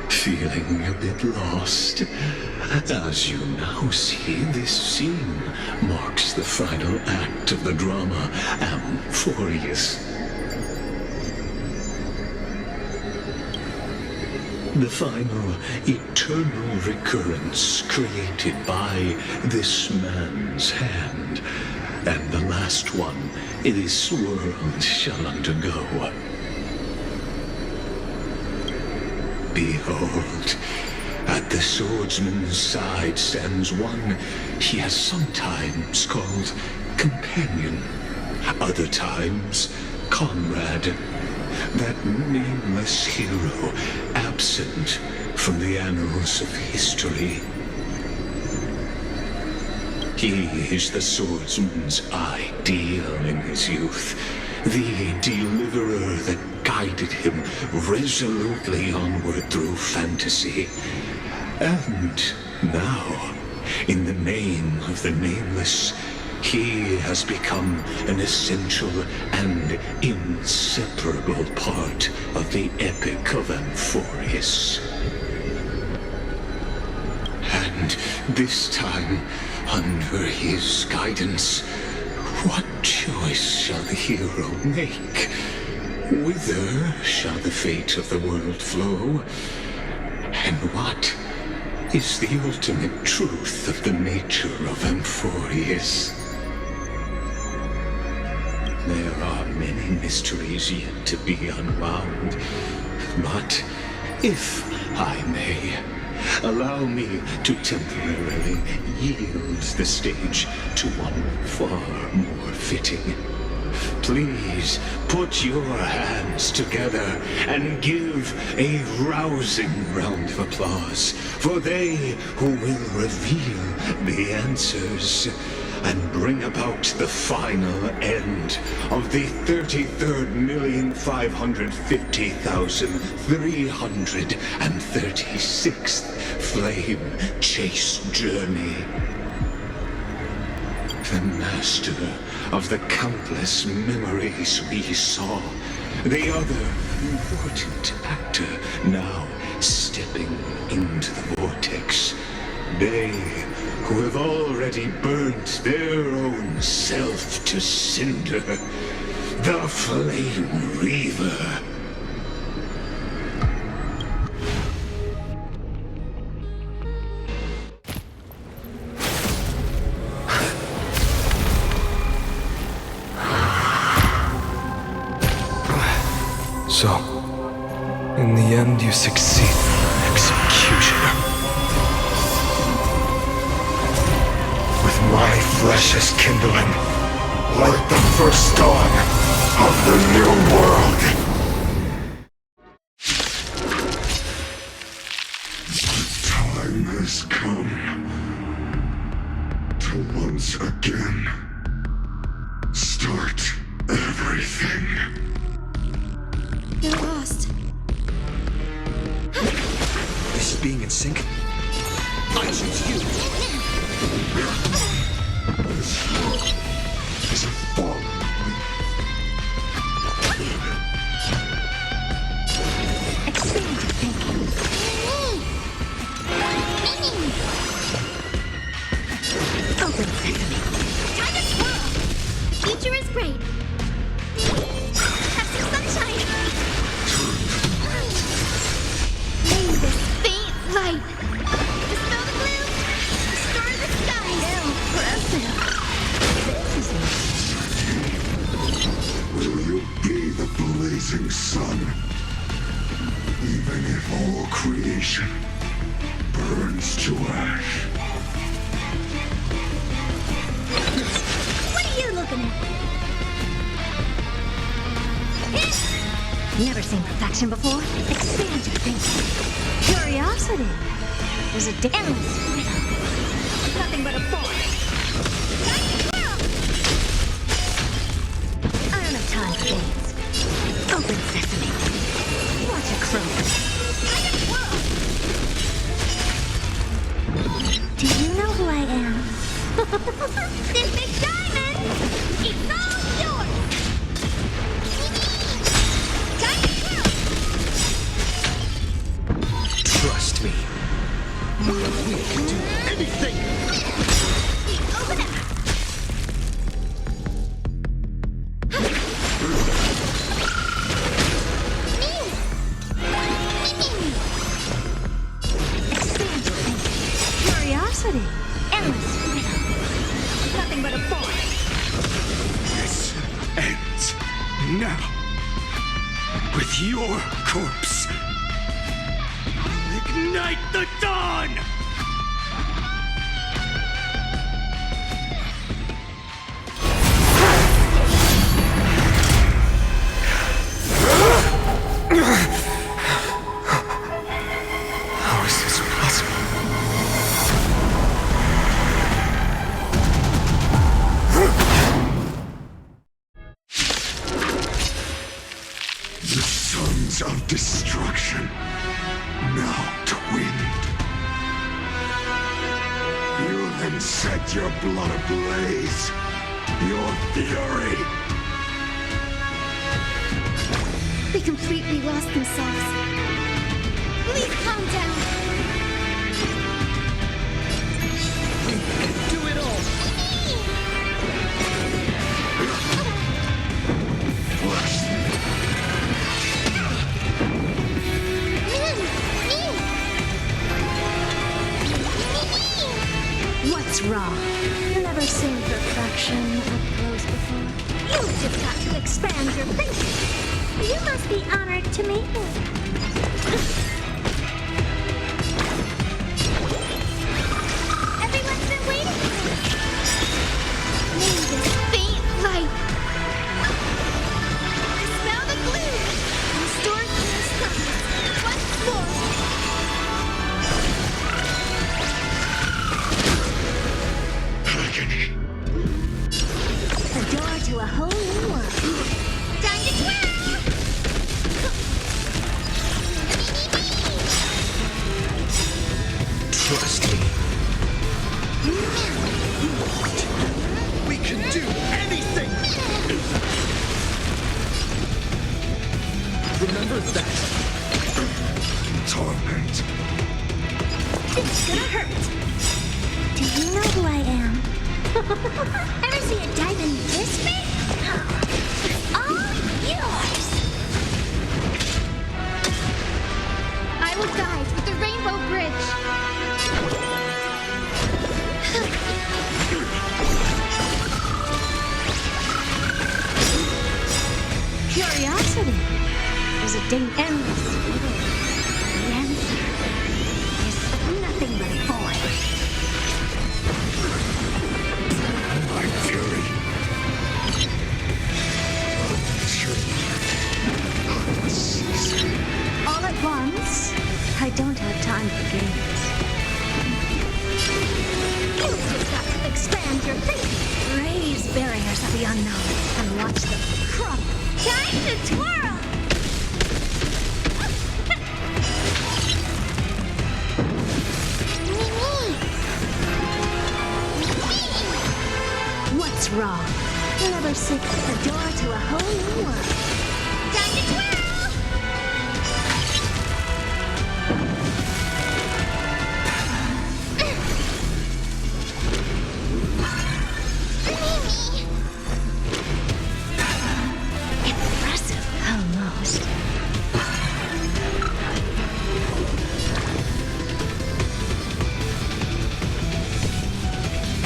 Feeling a bit lost? As you now see, this scene marks the final act of the drama Amphorius. The final eternal recurrence created by this man's hand, and the last one this world shall undergo. Behold, at the swordsman's side stands one he has sometimes called companion, other times comrade, that nameless hero absent from the annals of history. He is the swordsman's ideal in his youth, the deliverer that guided him resolutely onward through fantasy. And now, in the name of the Nameless, He has become an essential and inseparable part of the epic of Amphorius. And this time, under his guidance, what choice shall the hero make? Whither shall the fate of the world flow? And what is the ultimate truth of the nature of Amphorius? There are many mysteries yet to be unwound, but if I may, allow me to temporarily yield the stage to one far more fitting. Please put your hands together and give a rousing round of applause for they who will reveal the answers and bring about the final end of the 33,550,336th Flame Chase Journey. The master of the countless memories we saw, the other important actor now stepping into the vortex. They who have already burnt their own self to cinder, the Flame Reaver. So, in the end, you succeed. Executioner. With my flesh as kindling, like the first dawn of the new world. The time has come to once again start everything. You're lost. This is being in sync. I choose you. This world is a fallen. Expand your thinking. Open sesame. Time to swirl! The future is bright. Have some sunshine. May this faint light dispel the gloom, restore the sky. Impressive. Will you be the blazing sun? Even if all creation burns to ash. What are you looking at? Never seen perfection before? Expand your thinking. Curiosity is a endless freedom. Nothing but a force. I don't have time for games. Open sesame. Watch it close. Do you know who I am? This big diamond! It's all yours! Time to swirl! Trust me. We can do anything. Open up! Expand your thinking. Curiosity. Endless freedom. Nothing but a force. This ends now. With your corpse. I'll ignite the dawn! How is this possible? The sons of destruction, now twinned. Feel them set your blood ablaze your fury. They completely lost themselves. Please calm down. Do it all! What's wrong? Never seen perfection up close before. You've just got to expand your thinking. You must be honored to meet me. Everyone's been waiting for me. Need this faint light. I smell the glue. Restore the sun. Once more. Agony. The door to a whole new world. Time to twirl! Trust me. We can do anything! Remember that. Torment. It's gonna hurt. Do you know who I am? Ever see a diamond this big? It's all yours. I will guide with the Rainbow Bridge. Curiosity is a endless riddle. The answer is nothing but a void. My fury. All at once, I don't have time for games. You've just got to expand your thinking. Raise barriers of the unknown and watch them crumble. Time to twirl! What's wrong? Never see the door to a whole new world. Time to twirl! Impressive, almost.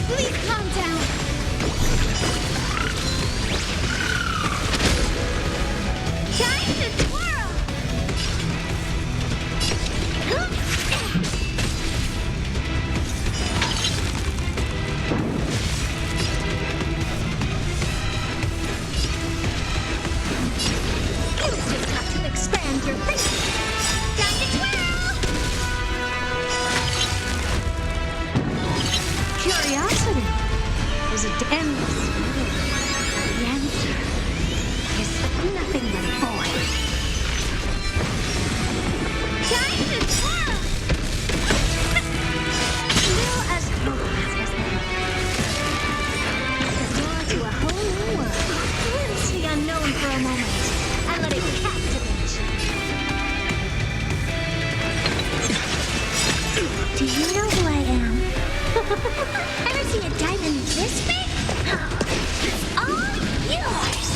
Please calm down. Time to twirl! You've just got to expand your thinking. Time to twirl! Curiosity is an endless riddle. The answer is nothing but a void. Time to twirl! Still as hopeless as ever. The door to a whole new world. Glimpse the unknown for a moment and let it captivate you. Do you know who I am? Ever see a diamond this big? It's all yours.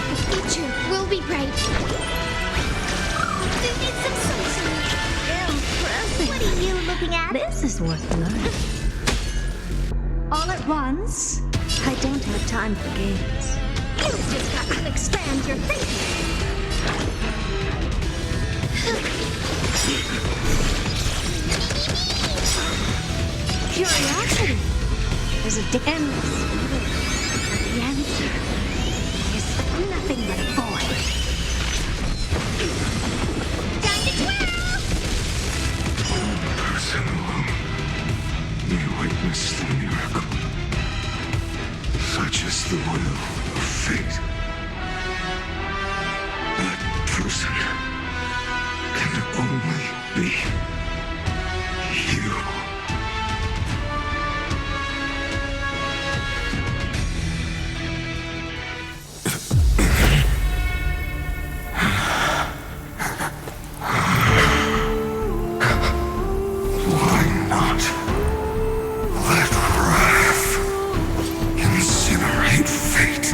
The future will be bright. You need some sunshine. Impressive. What are you looking at? This is worth learning. All at once? I don't have time for games. You've just got to expand your thinking. Curiosity is a endless riddle. The answer is nothing but a void. Time to twirl! Person alone may witness the miracle. is the will of fate. That person can only be you. Why not let wrath incinerate fate?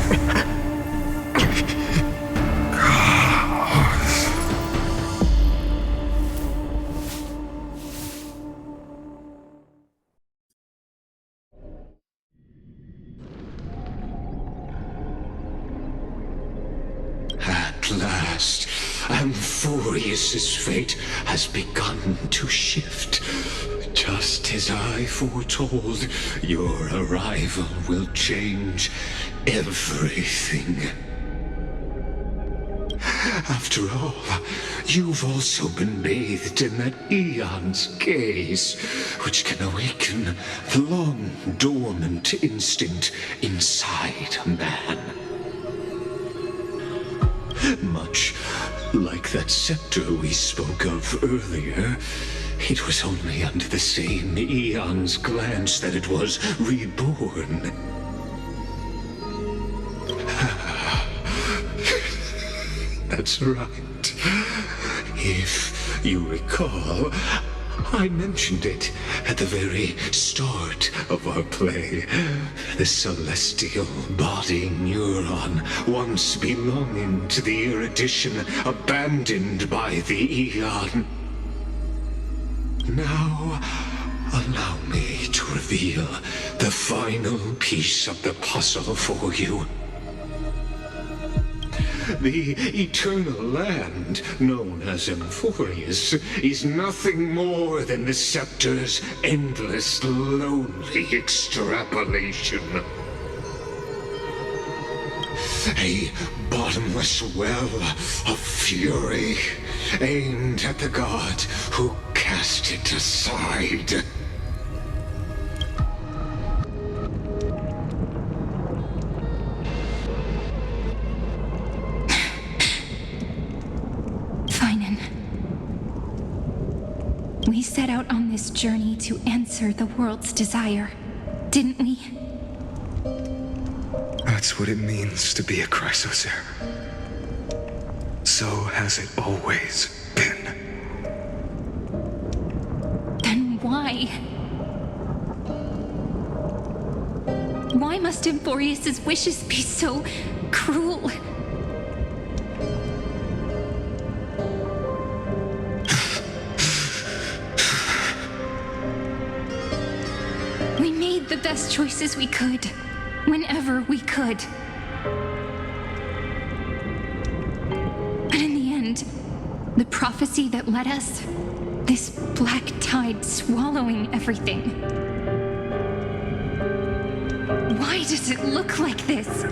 At last, Amphorius's fate has begun to shift. Just as I foretold, your arrival will change everything. After all, you've also been bathed in that eon's gaze, which can awaken the long-dormant instinct inside a man. Much like that scepter we spoke of earlier, it was only under the same eon's glance that it was reborn. That's right. If you recall, I mentioned it at the very start of our play. The celestial body neuron, once belonging to the erudition abandoned by the Eon. Now, allow me to reveal the final piece of the puzzle for you. The eternal land, known as Amphorius, is nothing more than the scepter's endless, lonely extrapolation. A bottomless well of fury, aimed at the god who cast it aside. We set out on this journey to answer the world's desire, didn't we? That's what it means to be a Chrysocer. So has it always been. Then why? Why must Amphorius's wishes be so cruel? We made the best choices we could, whenever we could. But in the end, the prophecy that led us, this black tide swallowing everything. Why does it look like this?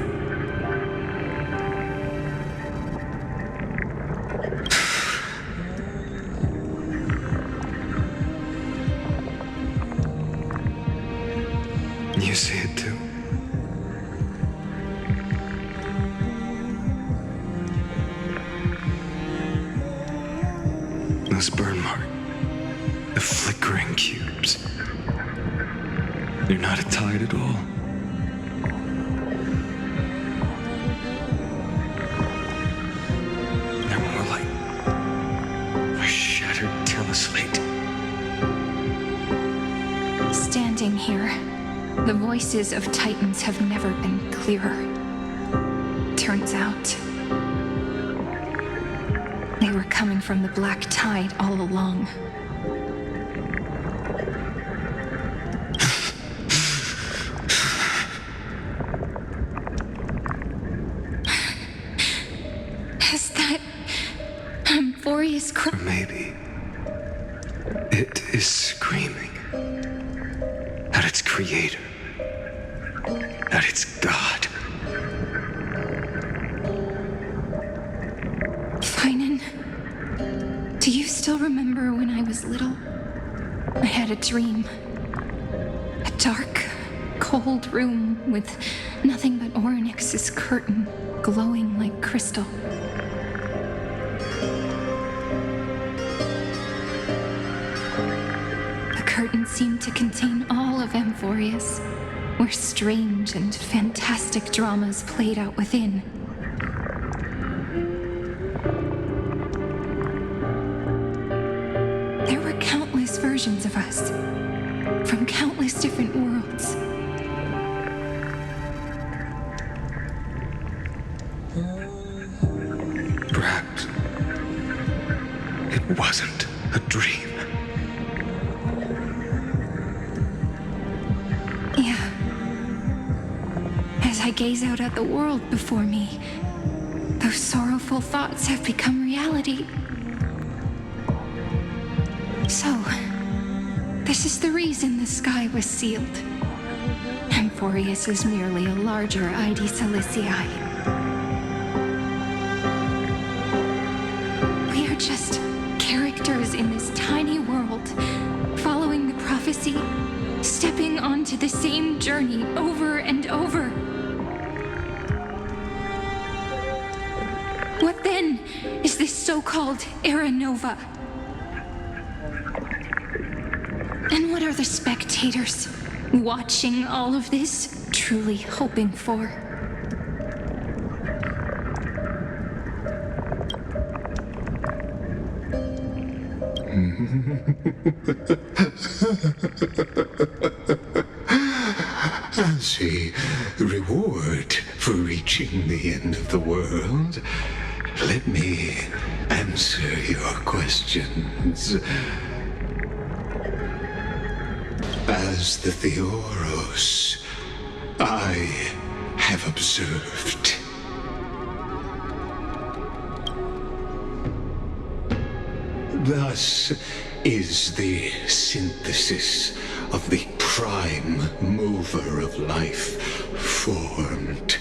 You see it too? Those burn marks, the flickering cubes. They're not a tide at all. They're more like a shattered teleslate. Standing here, the voices of Titans have never been clearer. Turns out, they were coming from the black tide all along. Is that Amphorius Or maybe it is screaming at its creator, at its god. Finan, do you still remember when I was little? I had a dream. A dark, cold room with nothing but Marx's curtain, glowing like crystal. The curtain seemed to contain all of Amphorius, where strange and fantastic dramas played out within. There were countless versions of us, from countless different worlds. Perhaps it wasn't a dream. Yeah. As I gaze out at the world before me, those sorrowful thoughts have become reality. So, this is the reason the sky was sealed. Amphorius is merely a larger ID Silicii. We are just characters in this tiny world, following the prophecy, stepping onto the same journey over and over. What then is this so-called Era Nova? And what are the spectators watching all of this truly hoping for? As a reward for reaching the end of the world, let me answer your questions. As the Theoros, I have observed. Thus is the synthesis of the prime mover of life formed.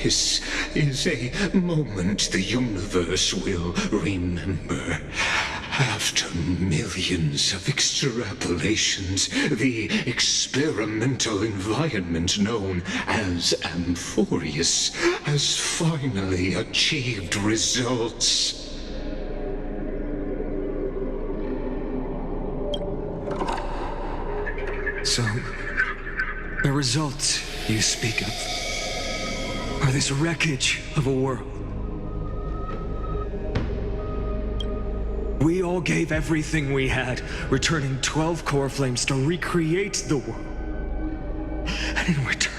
This is a moment the universe will remember. After millions of extrapolations, the experimental environment known as Amphorius has finally achieved results. So, the results you speak of are this wreckage of a world. We all gave everything we had, returning 12 core flames to recreate the world. And in return,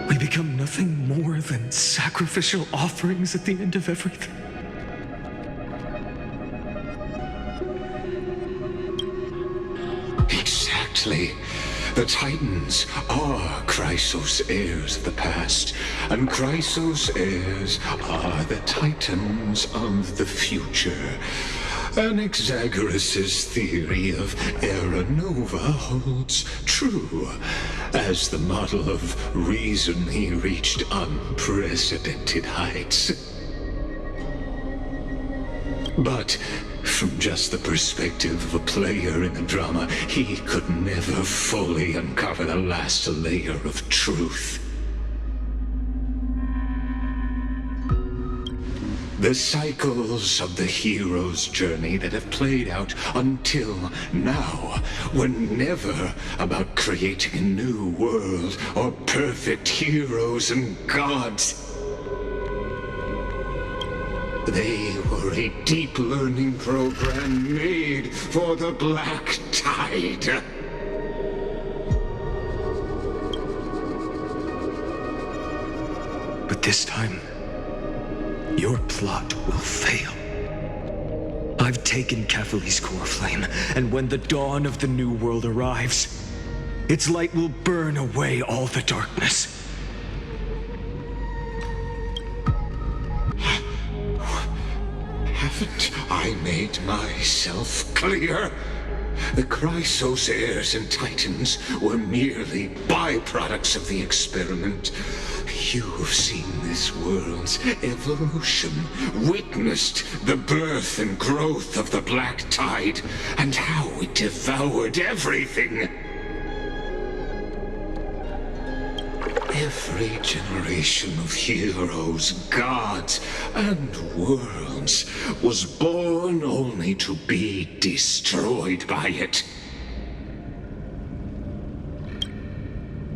we become nothing more than sacrificial offerings at the end of everything. Exactly. The Titans are Chrysos heirs of the past, and Chrysos heirs are the Titans of the future. Anaxagoras' theory of Era Nova holds true, as the model of reason he reached unprecedented heights. But from just the perspective of a player in the drama, he could never fully uncover the last layer of truth. The cycles of the hero's journey that have played out until now were never about creating a new world or perfect heroes and gods. They were a deep learning program made for the Black Tide. But this time, your plot will fail. I've taken Catholi's core flame, and when the dawn of the new world arrives, its light will burn away all the darkness. Haven't I made myself clear? the Chrysos heirs and titans were merely byproducts of the experiment. You've seen this world's evolution, witnessed the birth and growth of the Black Tide, and how it devoured everything. Every generation of heroes, gods, and worlds was born only to be destroyed by it.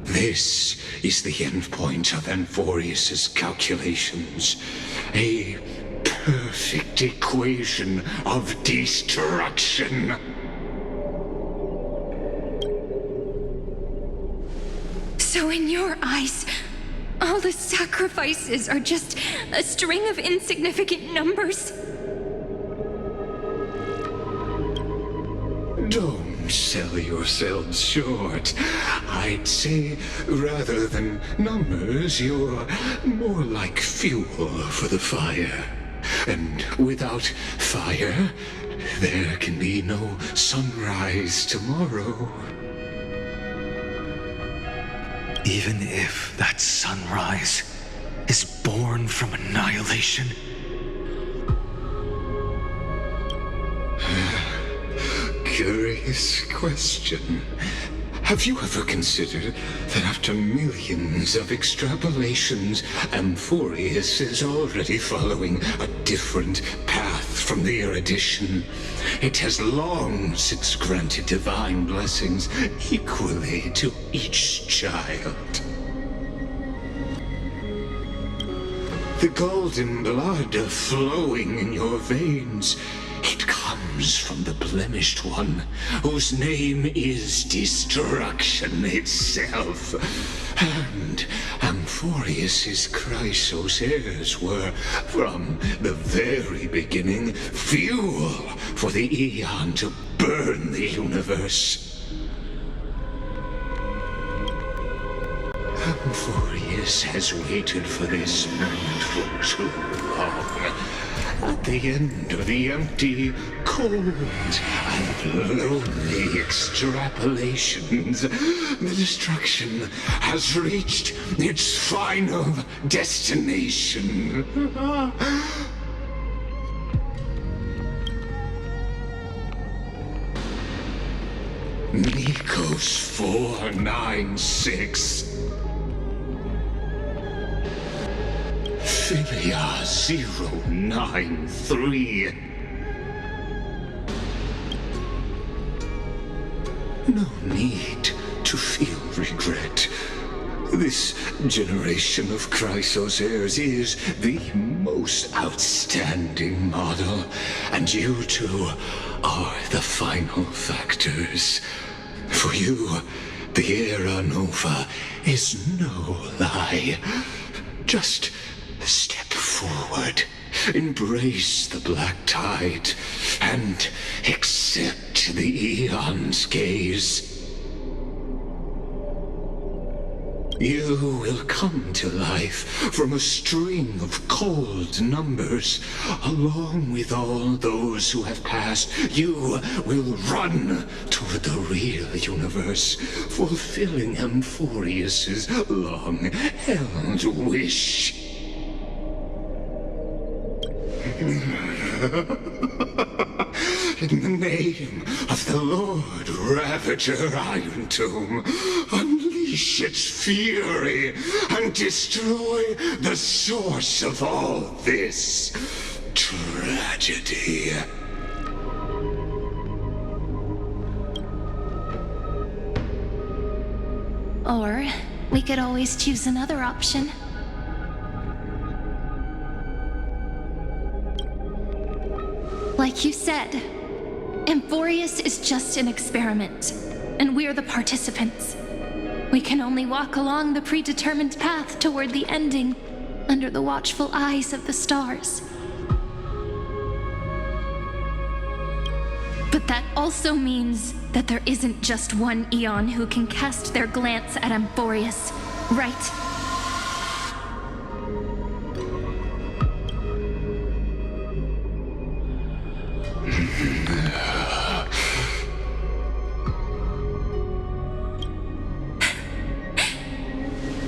This is the endpoint of Amphorius's calculations. A perfect equation of destruction. So in your eyes, all the sacrifices are just a string of insignificant numbers? Don't sell yourselves short. I'd say, rather than numbers, you're more like fuel for the fire. And without fire, there can be no sunrise tomorrow. Even if that sunrise is born from annihilation? Curious question. Have you ever considered that after millions of extrapolations, Amphorius is already following a different path from the erudition? It has long since granted divine blessings equally to each child. The golden blood flowing in your veins, it comes from the blemished one, whose name is destruction itself. And Amphorius's Chrysos heirs were, from the very beginning, fuel for the Aeon to burn the universe. Amphorius has waited for this moment for too long. At the end of the empty, cold, and lonely extrapolations, the destruction has reached its final destination. Nikos 496. Philia 093. No need to feel regret. This generation of Chrysos heirs is the most outstanding model, and you two are the final factors. For you, the Era Nova is no lie. Just step forward, embrace the Black Tide, and accept the Aeon's gaze. You will come to life from a string of cold numbers. Along with all those who have passed, you will run toward the real universe, fulfilling Amphorius's long-held wish. In the name of the Lord Ravager Iron Tomb, unleash its fury and destroy the source of all this tragedy. Or we could always choose another option. Like you said, Amphorius is just an experiment, and we're the participants. We can only walk along the predetermined path toward the ending, under the watchful eyes of the stars. But that also means that there isn't just one Aeon who can cast their glance at Amphorius, right?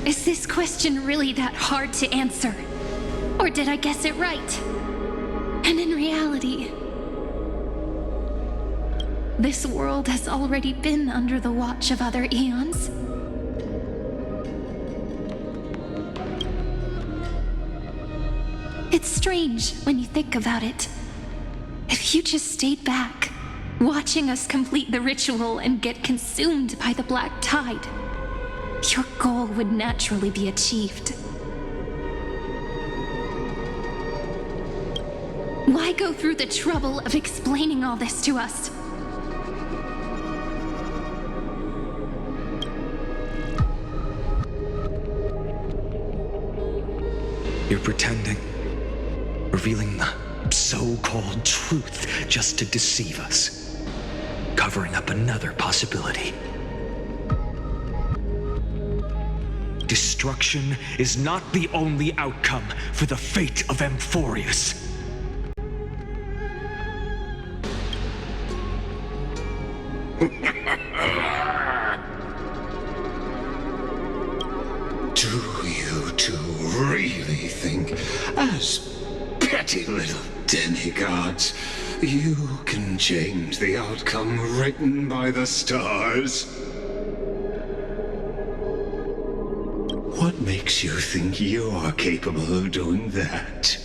Is this question really that hard to answer? Or did I guess it right? And in reality, this world has already been under the watch of other eons. It's strange when you think about it. If you just stayed back, watching us complete the ritual and get consumed by the black tide, your goal would naturally be achieved. Why go through the trouble of explaining all this to us? You're pretending, revealing the so-called truth just to deceive us, covering up another possibility. Destruction is not the only outcome for the fate of Amphorius. Do you two really think, as petty little demigods, you can change the outcome written by the stars? What makes you think you're capable of doing that?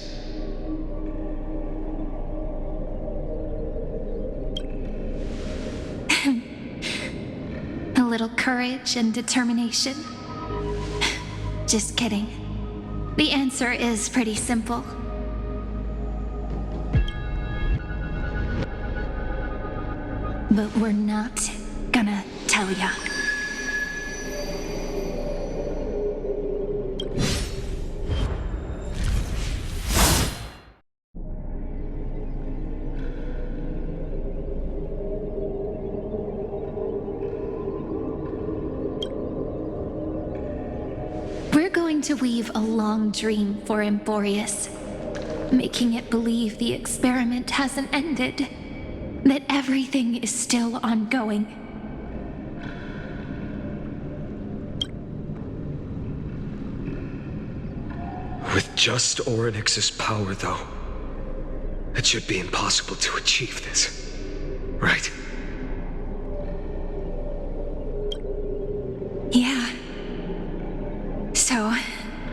A little courage and determination. Just kidding. The answer is pretty simple. But we're not gonna tell ya. We're going to weave a long dream for Amphorius, making it believe the experiment hasn't ended, that everything is still ongoing. With just Orynyx's power, though, it should be impossible to achieve this, right? Yeah. So,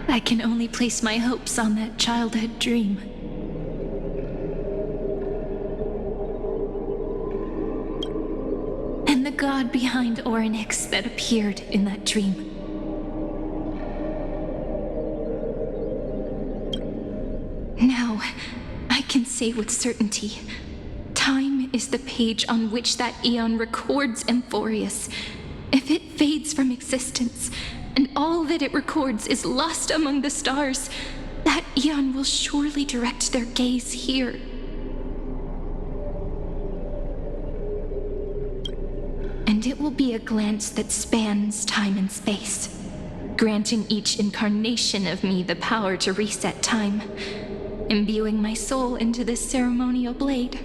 I can only place my hopes on that childhood dream. And the god behind Orynyx that appeared in that dream. Now, I can say with certainty, time is the page on which that eon records Amphorius. If it fades from existence, and all that it records is lost among the stars, that eon will surely direct their gaze here. And it will be a glance that spans time and space, granting each incarnation of me the power to reset time, imbuing my soul into this ceremonial blade,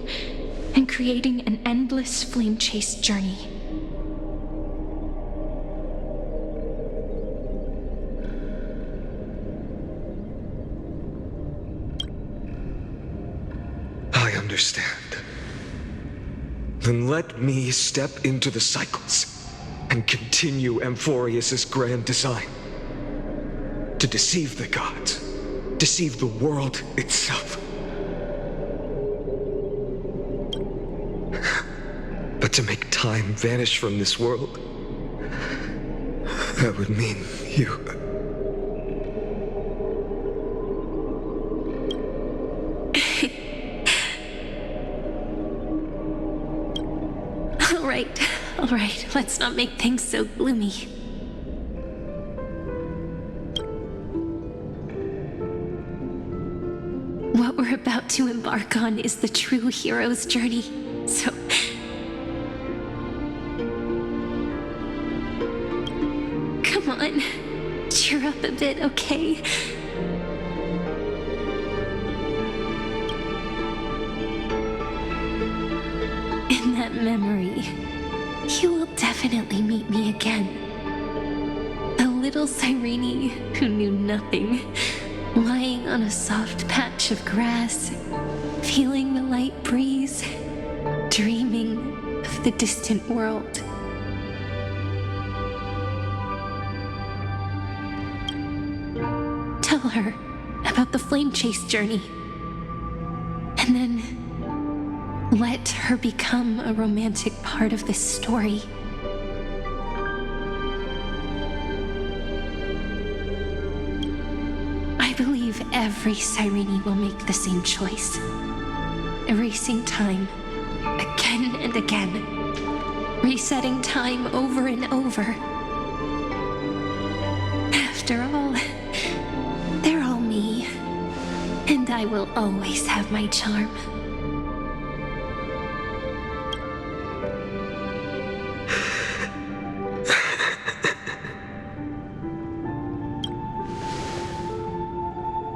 and creating an endless flame-chased journey. I understand. Then let me step into the cycles and continue Amphorius's grand design. To deceive the gods, deceive the world itself. But to make time vanish from this world, that would mean you... All right, let's not make things so gloomy. What we're about to embark on is the true hero's journey, so... Come on, cheer up a bit, okay? In that memory, you will definitely meet me again. A little little Cyrene who knew nothing, lying on a soft patch of grass, feeling the light breeze, dreaming of the distant world. Tell her about the flame chase journey, and then let her become a romantic part of this story. I believe every Cyrene will make the same choice, erasing time again and again, resetting time over and over. After all, they're all me, and I will always have my charm.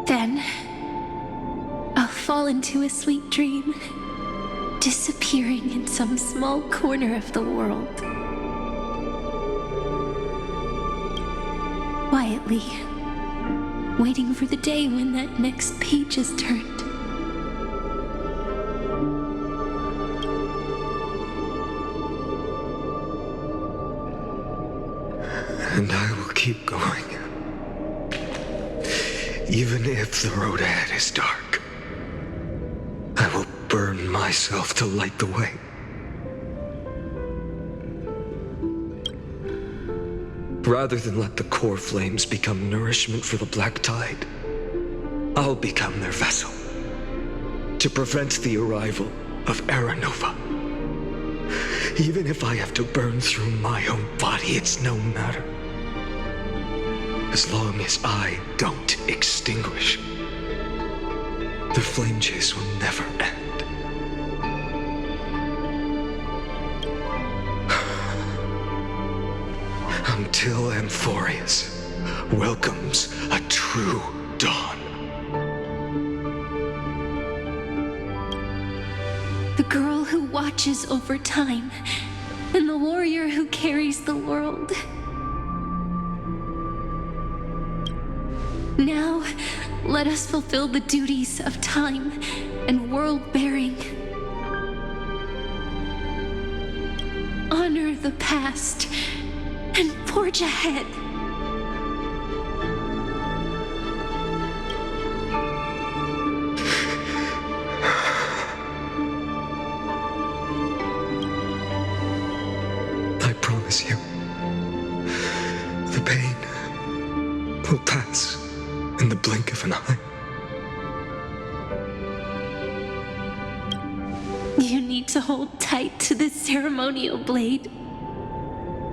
Then, I'll fall into a sweet dream, disappearing in some small corner of the world. Quietly, waiting for the day when that next page is turned. And I will keep going. Even if the road ahead is dark, I will burn myself to light the way. Rather than let the core flames become nourishment for the black tide, I'll become their vessel to prevent the arrival of Era Nova. Even if I have to burn through my own body, it's no matter. As long as I don't extinguish, the flame chase will never end. Until Amphorius welcomes a true dawn. The girl who watches over time, and the warrior who carries the world. Now, let us fulfill the duties of time and world-bearing. Honor the past and forge ahead. I promise you, the pain will pass in the blink of an eye. You need to hold tight to this ceremonial blade.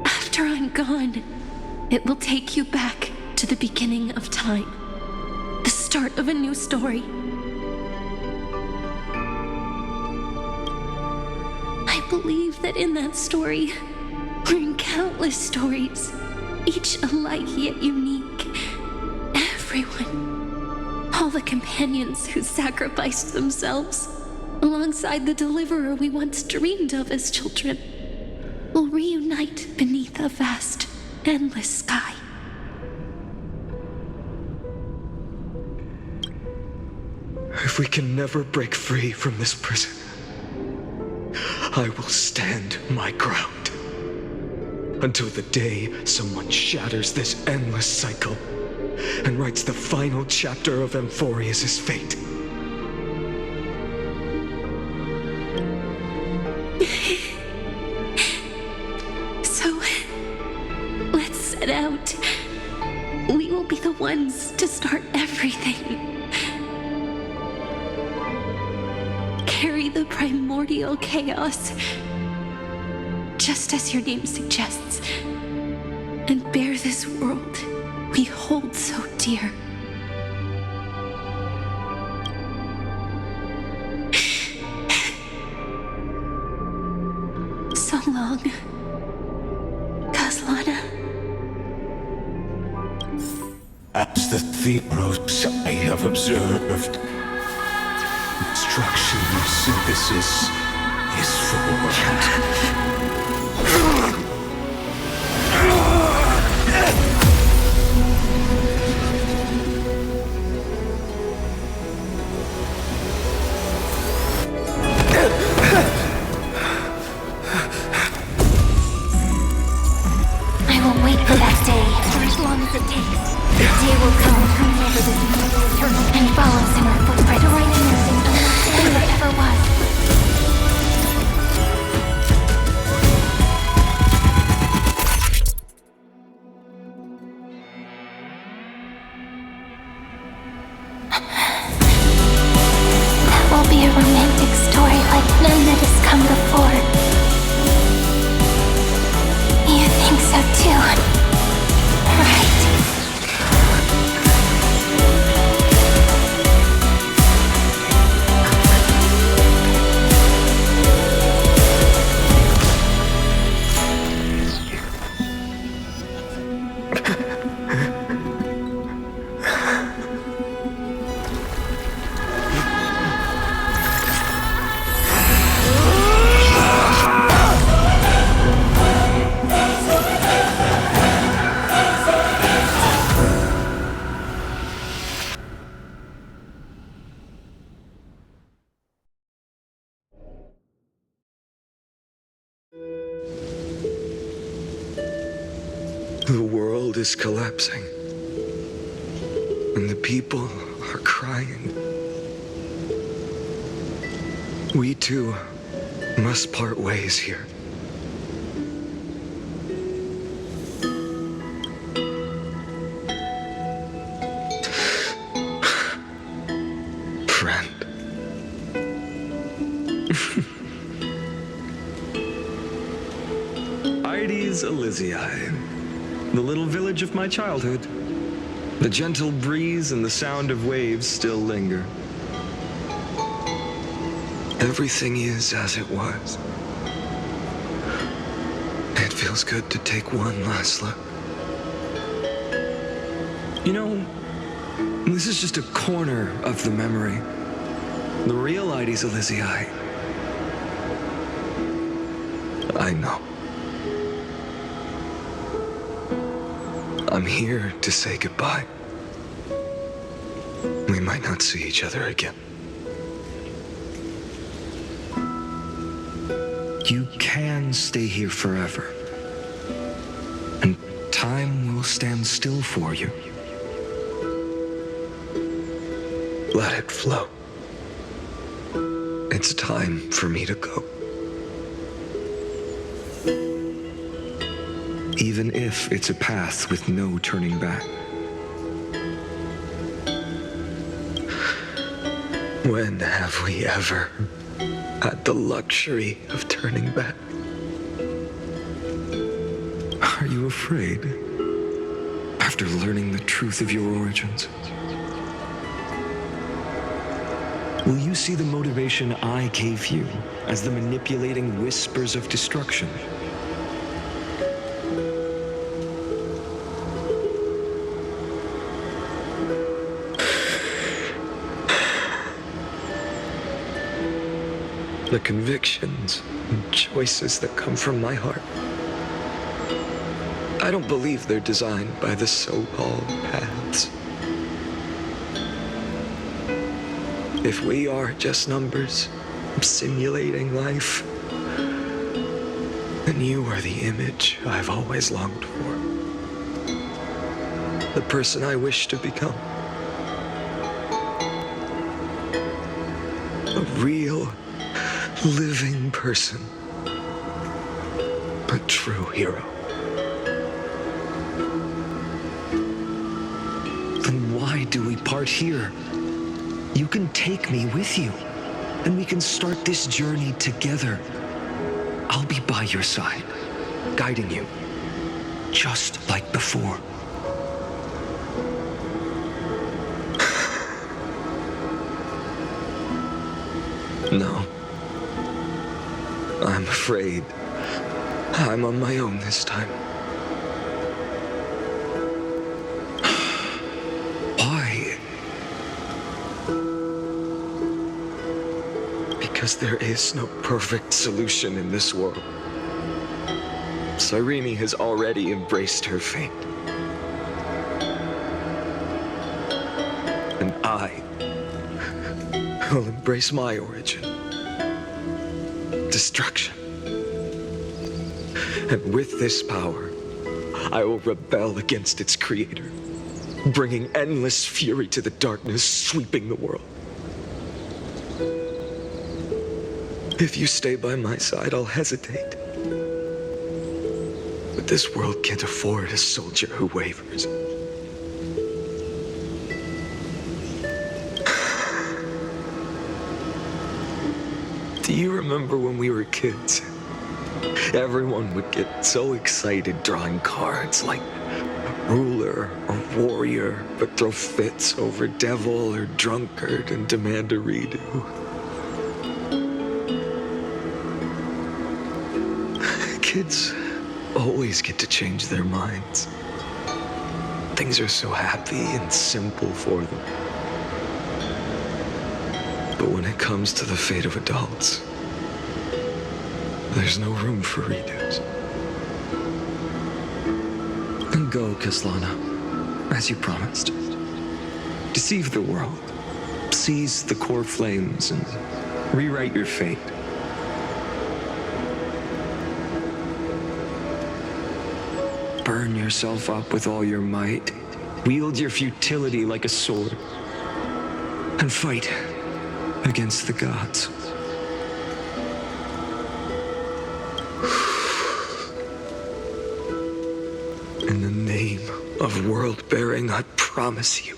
After I'm gone, it will take you back to the beginning of time, the start of a new story. I believe that in that story, or in countless stories, each alike yet unique, everyone, all the companions who sacrificed themselves, alongside the deliverer we once dreamed of as children, will reunite beneath a vast, endless sky. If we can never break free from this prison, I will stand my ground until the day someone shatters this endless cycle and writes the final chapter of Amphorius' fate. So, let's set out. We will be the ones to start everything. Carry the primordial chaos, just as your name suggests, and bear this world we hold so dear. So long, Kaslana. As the Theros I have observed, instruction and synthesis is formed. stay for as long as it takes. The day will come to remember this eternal and follows in our footprint to write a nothing unless there ever was. That will be a romantic story like none that has come before. You think so too, right? The world is collapsing, and the people are crying. We too must part ways here. Friend. Ides Elysiae, the little village of my childhood. The gentle breeze and the sound of waves still linger. Everything is as it was. It feels good to take one last look. You know, this is just a corner of the memory. The real Ides Elysiae. I know. I'm here to say goodbye. We might not see each other again. You can stay here forever. And time will stand still for you. Let it flow. It's time for me to go. Even if it's a path with no turning back. When have we ever had the luxury of turning back? Are you afraid? After learning the truth of your origins? Will you see the motivation I gave you as the manipulating whispers of destruction? The convictions and choices that come from my heart. I don't believe they're designed by the so-called paths. If we are just numbers simulating life, then you are the image I've always longed for. The person I wish to become. A real, living person. A true hero. Then why do we part here? You can take me with you, and we can start this journey together. I'll be by your side, guiding you, just like before. No. I'm afraid I'm on my own this time. Why? Because there is no perfect solution in this world. Cyrene has already embraced her fate. And I will embrace my origin. Destruction. And with this power, I will rebel against its creator, bringing endless fury to the darkness sweeping the world. If you stay by my side, I'll hesitate. But this world can't afford a soldier who wavers. Do you remember when we were kids? Everyone would get so excited drawing cards like ruler or warrior, but throw fits over devil or drunkard and demand a redo. Kids always get to change their minds. Things are so happy and simple for them. But when it comes to the fate of adults, there's no room for redos. And go, Kaslana, as you promised. Deceive the world, seize the core flames, and rewrite your fate. Burn yourself up with all your might, wield your futility like a sword, and fight against the gods. In the name of world-bearing, I promise you,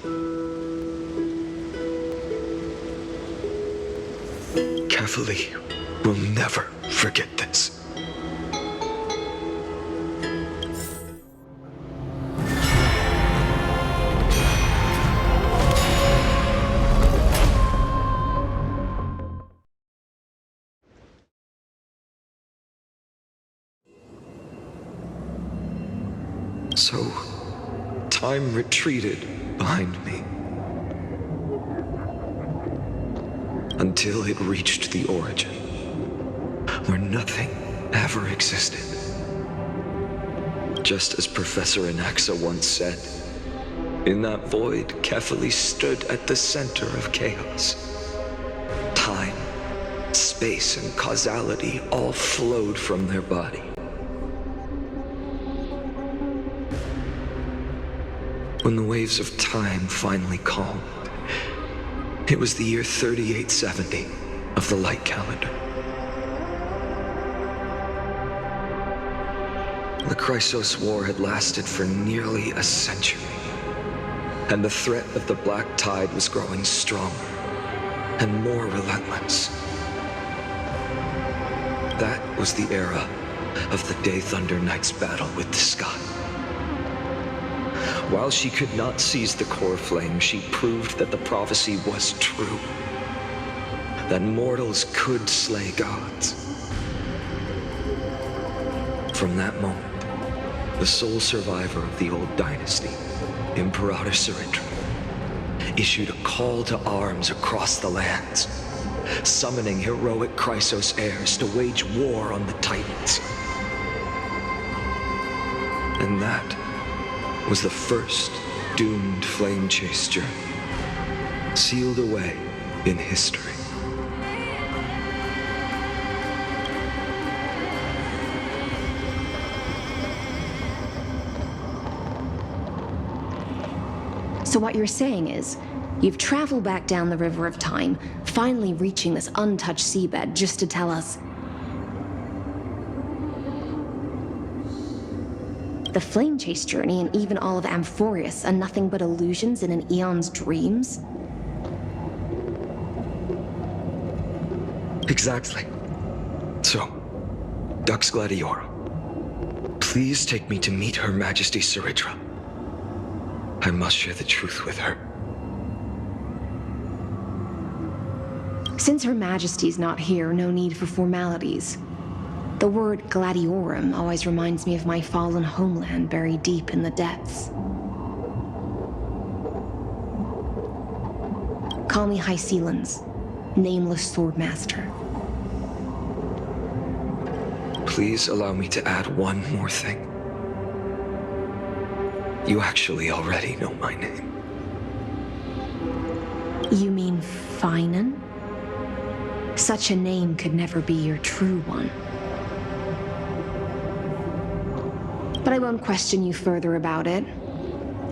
Kefali will never forget this. So, time retreated behind me until it reached the origin, where nothing ever existed. Just as Professor Anaxa once said, in that void, Kefali stood at the center of chaos. Time, space, and causality all flowed from their body. When the waves of time finally calmed, it was the year 3870 of the light calendar. The Chrysos War had lasted for nearly a century, and the threat of the Black Tide was growing stronger and more relentless. That was the era of the Day Thunder Knight's battle with the sky. While she could not seize the core flame, she proved that the prophecy was true, that mortals could slay gods. From that moment, the sole survivor of the old dynasty, Imperator Surindra, issued a call to arms across the lands, summoning heroic Chrysos heirs to wage war on the Titans. And that was the first doomed flame chase journey, sealed away in history. So what you're saying is, you've traveled back down the River of Time, finally reaching this untouched seabed just to tell us the flame chase journey and even all of Amphorius are nothing but illusions in an eon's dreams? Exactly. So, Dux Gladiora, please take me to meet Her Majesty Surindra. I must share the truth with her. Since Her Majesty's not here, no need for formalities. The word Gladiorum always reminds me of my fallen homeland buried deep in the depths. Call me High Sealans, nameless swordmaster. Please allow me to add one more thing. You actually already know my name. You mean Finan? Such a name could never be your true one. But I won't question you further about it.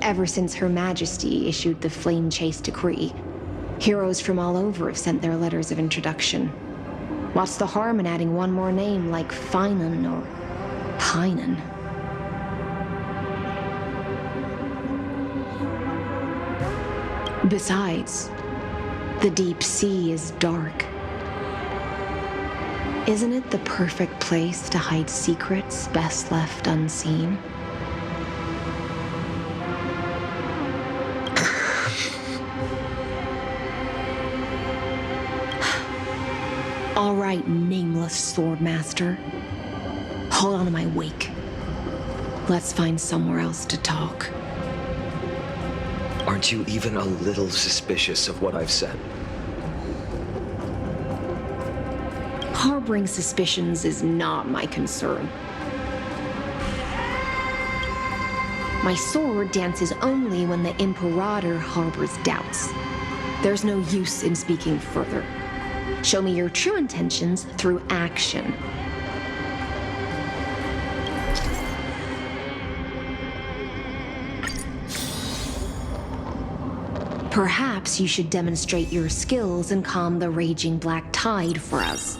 Ever since Her Majesty issued the Flame Chase Decree, heroes from all over have sent their letters of introduction. What's the harm in adding one more name like Finan or Pinan? Besides, the deep sea is dark. Isn't it the perfect place to hide secrets best left unseen? All right, nameless swordmaster. Hold on to my wake. Let's find somewhere else to talk. Aren't you even a little suspicious of what I've said? Harboring suspicions is not my concern. My sword dances only when the Imperator harbors doubts. There's no use in speaking further. Show me your true intentions through action. Perhaps you should demonstrate your skills and calm the raging black tide for us.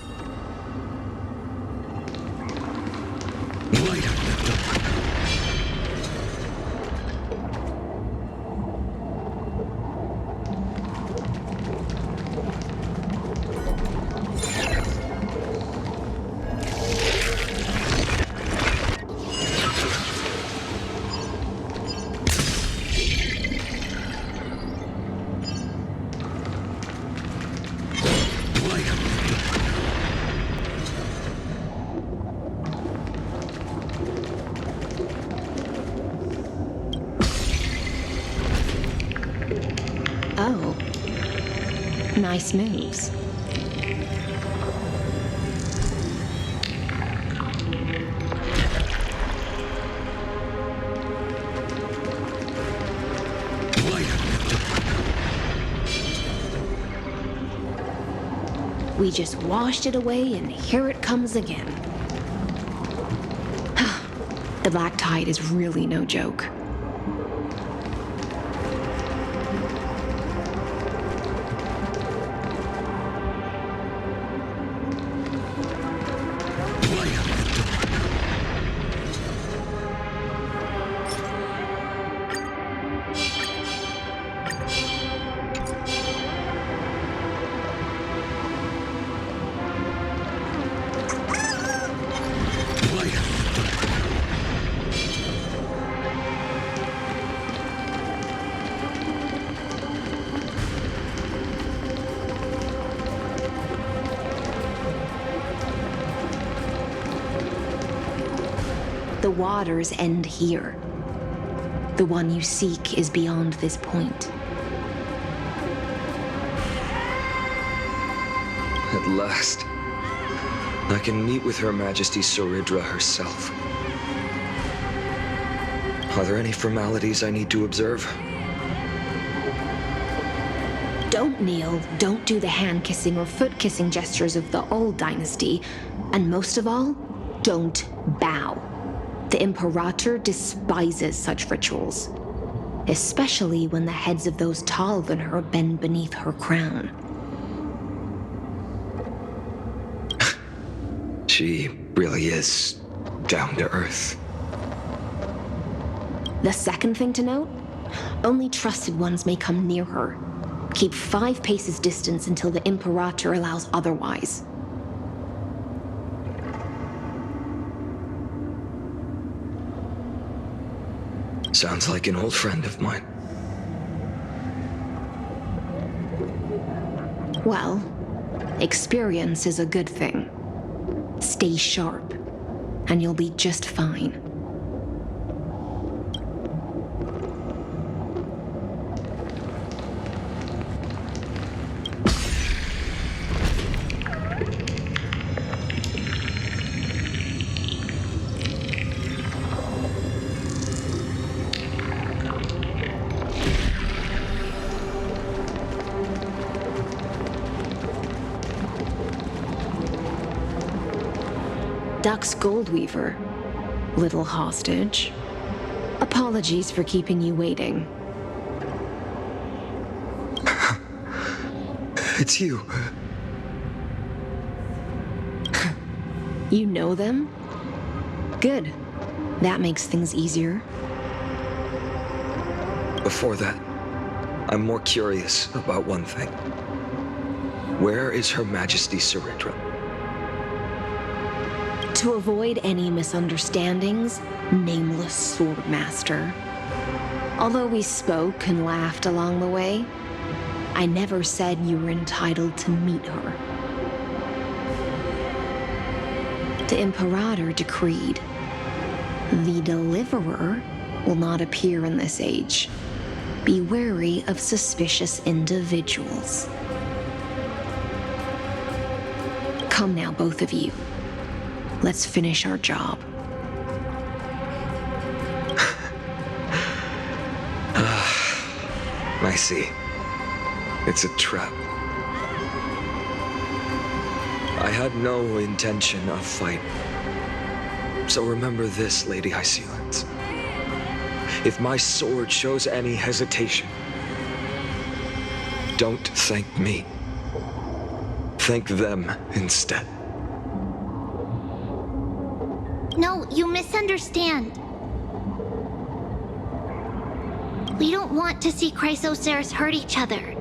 Oh. Nice moves. We just washed it away, and here it comes again. The black tide is really no joke. The waters end here. The one you seek is beyond this point. At last, I can meet with Her Majesty Soridra herself. Are there any formalities I need to observe? Don't kneel, don't do the hand-kissing or foot-kissing gestures of the old dynasty, and most of all, don't bow. The Imperator despises such rituals, especially when the heads of those taller than her bend beneath her crown. She really is down to earth. The second thing to note, only trusted ones may come near her. Keep 5 paces distance until the Imperator allows otherwise. Sounds like an old friend of mine. Well, experience is a good thing. Stay sharp, and you'll be just fine. Duck's Goldweaver. little hostage. Apologies for keeping you waiting. It's you. You know them? Good. That makes things easier. Before that, I'm more curious about one thing. Where is Her Majesty Saritra? To avoid any misunderstandings, nameless Swordmaster. Although we spoke and laughed along the way, I never said you were entitled to meet her. The Imperator decreed, the Deliverer will not appear in this age. Be wary of suspicious individuals. Come now, both of you. Let's finish our job. I see. It's a trap. I had no intention of fighting. So remember this, Lady Hysealence. If my sword shows any hesitation, don't thank me. Thank them instead. No, you misunderstand. We don't want to see Chrysoceres hurt each other.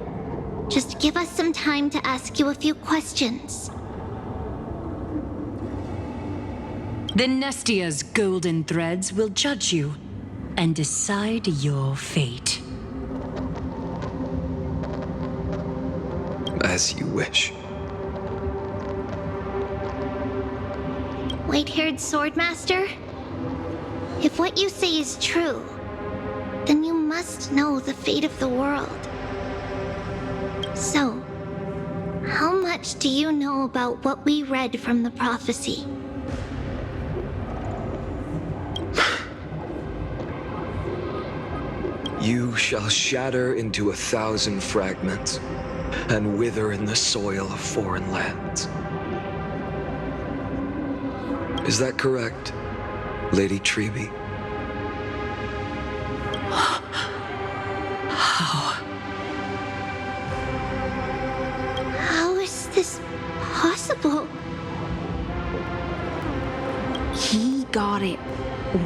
Just give us some time to ask you a few questions. The Nestia's golden threads will judge you and decide your fate. As you wish. White-haired Swordmaster? If what you say is true, then you must know the fate of the world. So, how much do you know about what we read from the prophecy? You shall shatter into 1,000 fragments and wither in the soil of foreign lands. Is that correct, Lady Treby? How is this possible? He got it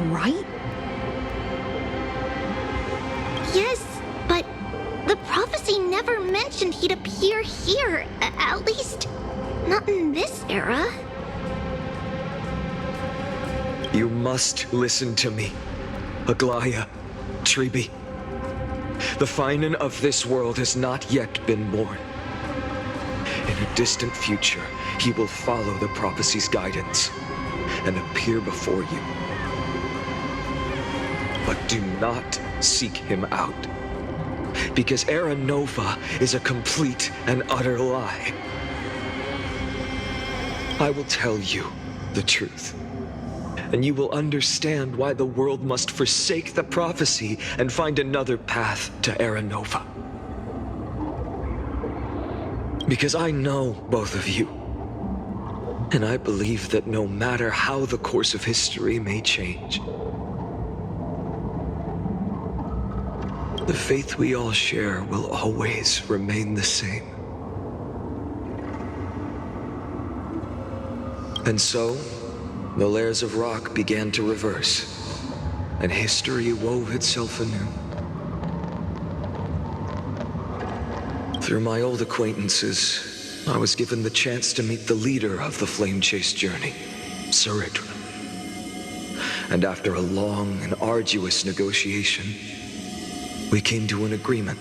right? Yes, but the prophecy never mentioned he'd appear here. At least, not in this era. You must listen to me, Aglaya, Treby. The Finan of this world has not yet been born. In a distant future, he will follow the prophecy's guidance and appear before you. But do not seek him out, because Era Nova is a complete and utter lie. I will tell you the truth, and you will understand why the world must forsake the prophecy and find another path to Era Nova. Because I know both of you, and I believe that no matter how the course of history may change, the faith we all share will always remain the same. And so, the layers of rock began to reverse, and history wove itself anew. Through my old acquaintances, I was given the chance to meet the leader of the Flame Chase journey, Saritra. And after a long and arduous negotiation, we came to an agreement.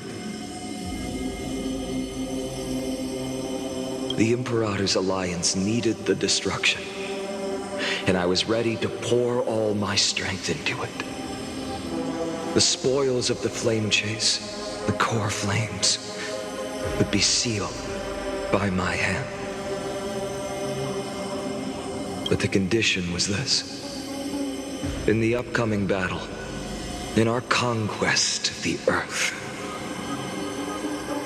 The Imperator's alliance needed the destruction, and I was ready to pour all my strength into it. The spoils of the Flame Chase, the core flames, would be sealed by my hand. But the condition was this. In the upcoming battle, in our conquest of the Earth,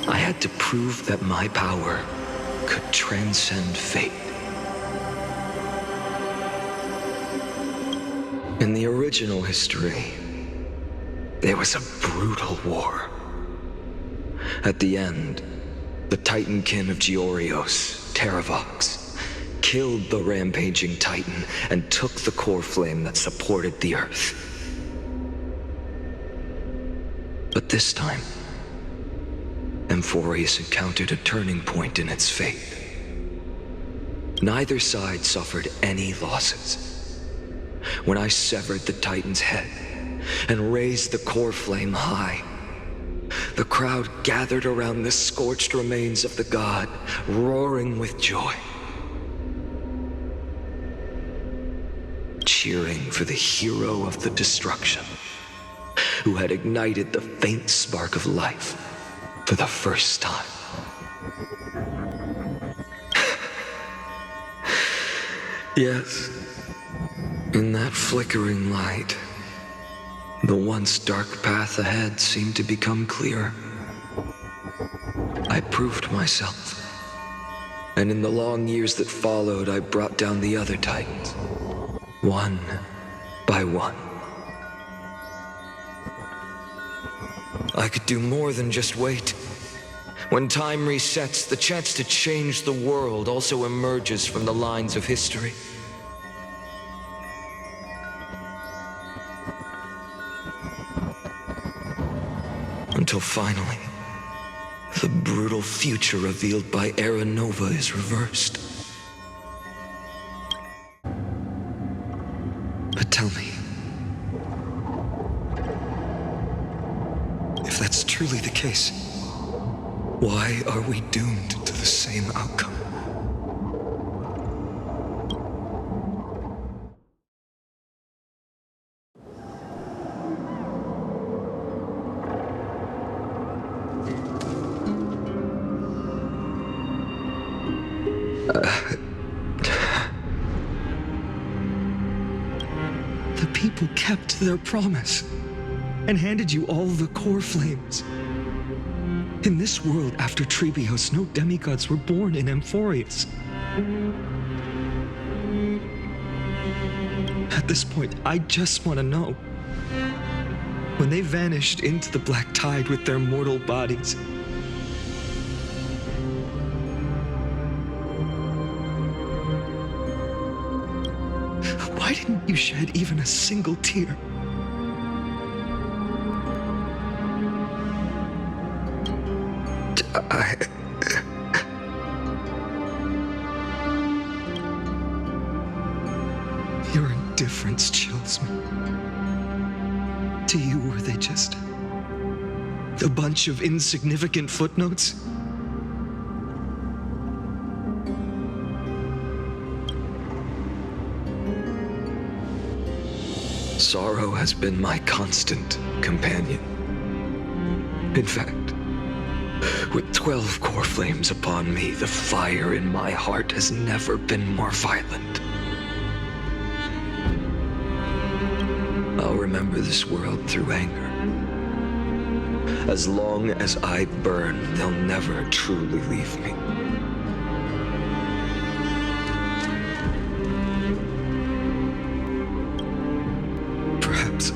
I had to prove that my power could transcend fate. In the original history, there was a brutal war. At the end, the Titankin of Georios, Terravox, killed the rampaging Titan and took the core flame that supported the Earth. But this time, Amphorius encountered a turning point in its fate. Neither side suffered any losses. When I severed the Titan's head and raised the core flame high, the crowd gathered around the scorched remains of the god, roaring with joy, cheering for the hero of the destruction, who had ignited the faint spark of life for the first time. Yes, in that flickering light, the once dark path ahead seemed to become clear. I proved myself, and in the long years that followed, I brought down the other Titans, one by one. I could do more than just wait. When time resets, the chance to change the world also emerges from the lines of history. Until finally, the brutal future revealed by Era Nova is reversed. But tell me, if that's truly the case, why are we doomed to the same outcome? The people kept their promise and handed you all the core flames. In this world after Trebios, no demigods were born in Amphorius. At this point, I just want to know, when they vanished into the black tide with their mortal bodies, why didn't you shed even a single tear? Your indifference chills me. To you, were they just a bunch of insignificant footnotes? Sorrow has been my constant companion. In fact, with 12 core flames upon me, the fire in my heart has never been more violent. I'll remember this world through anger. As long as I burn, they'll never truly leave me. Perhaps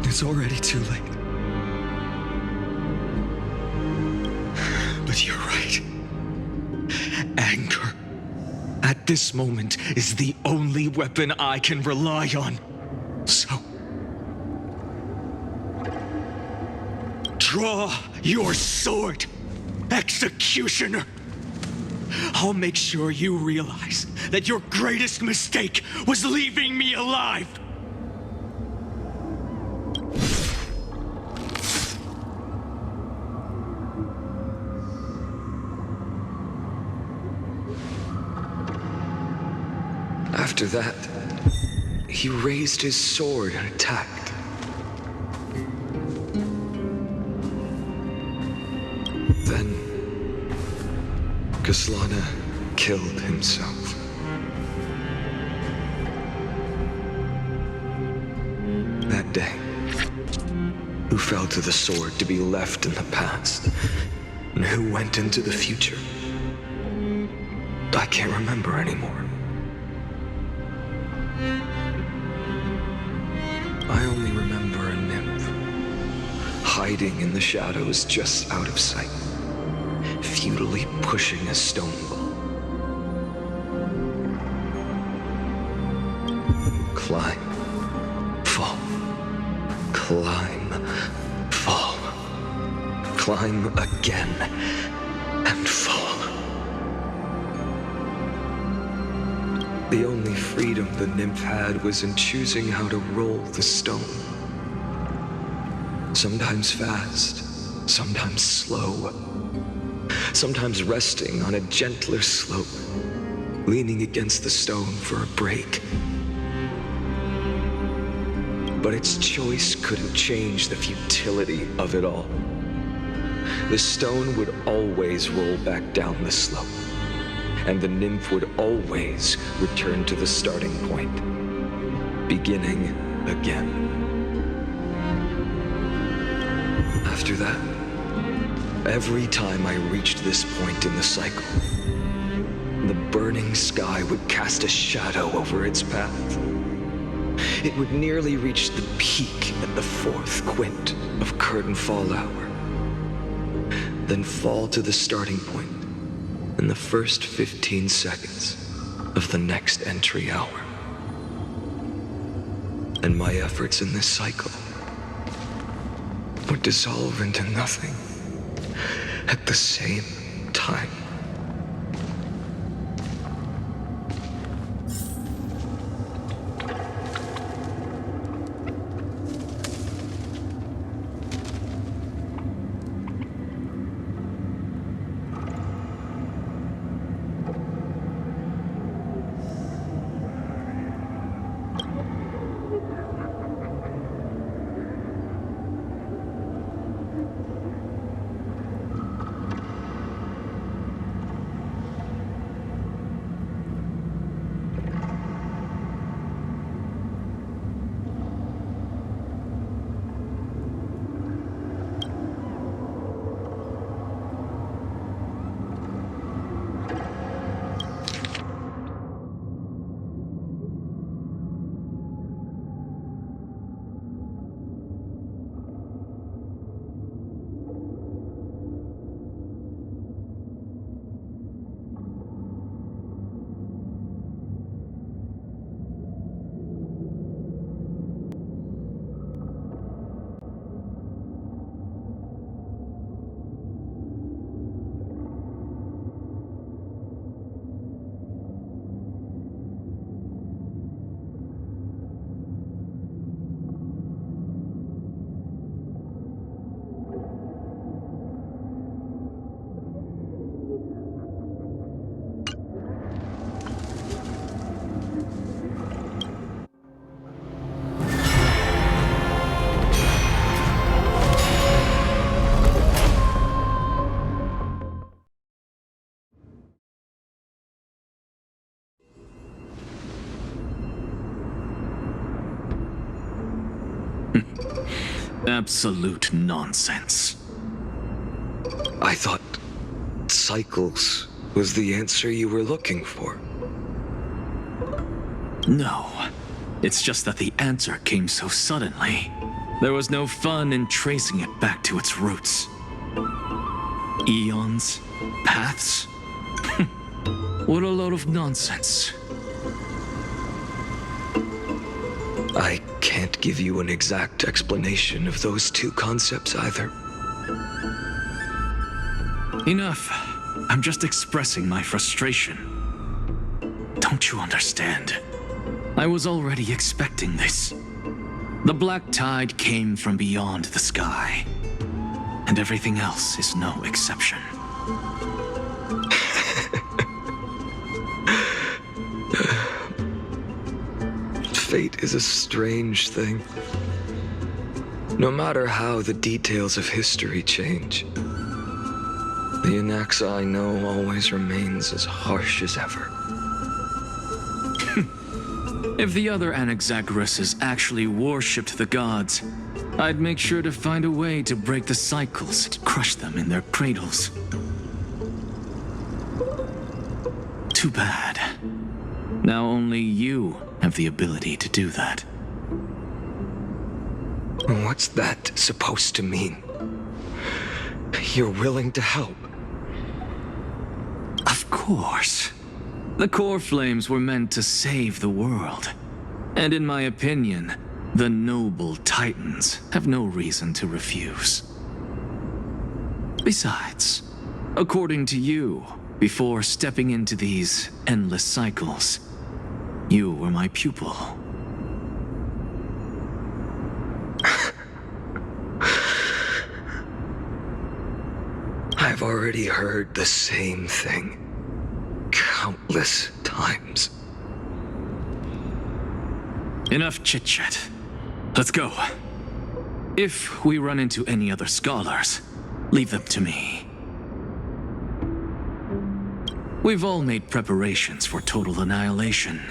it's already too late. But you're right. Anger, at this moment, is the only weapon I can rely on. So, draw your sword, executioner. I'll make sure you realize that your greatest mistake was leaving me alive. After that, he raised his sword and attacked. Then, Kaslana killed himself. That day, who fell to the sword to be left in the past, and who went into the future, I can't remember anymore. hiding in the shadows just out of sight, futilely pushing a stone ball. Climb, fall, climb, fall, climb again, and fall. The only freedom the nymph had was in choosing how to roll the stone. Sometimes fast, sometimes slow, sometimes resting on a gentler slope, leaning against the stone for a break. But its choice couldn't change the futility of it all. The stone would always roll back down the slope, and the nymph would always return to the starting point, beginning again. After that, every time I reached this point in the cycle, the burning sky would cast a shadow over its path. It would nearly reach the peak at the fourth quint of curtain fall hour, then fall to the starting point in the first 15 seconds of the next entry hour. And my efforts in this cycle would dissolve into nothing at the same time. Absolute nonsense. I thought cycles was the answer you were looking for. No. It's just that the answer came so suddenly. There was no fun in tracing it back to its roots. Eons? Paths? What a load of nonsense. I can't give you an exact explanation of those two concepts either. Enough. I'm just expressing my frustration. Don't you understand? I was already expecting this. The black tide came from beyond the sky. And everything else is no exception. Fate is a strange thing. No matter how the details of history change, the Anaxa I know always remains as harsh as ever. If the other Anaxagoras actually worshipped the gods, I'd make sure to find a way to break the cycles and crush them in their cradles. Too bad. Now only you have the ability to do that. What's that supposed to mean? You're willing to help. Of course. The core flames were meant to save the world. And in my opinion, the noble titans have no reason to refuse. Besides, according to you, before stepping into these endless cycles, you were my pupil. I've already heard the same thing countless times. Enough chit-chat. Let's go. If we run into any other scholars, leave them to me. We've all made preparations for total annihilation.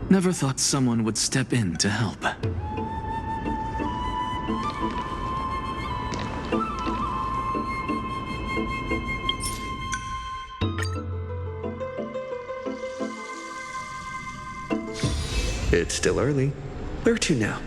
Never thought someone would step in to help. It's still early. Where to now?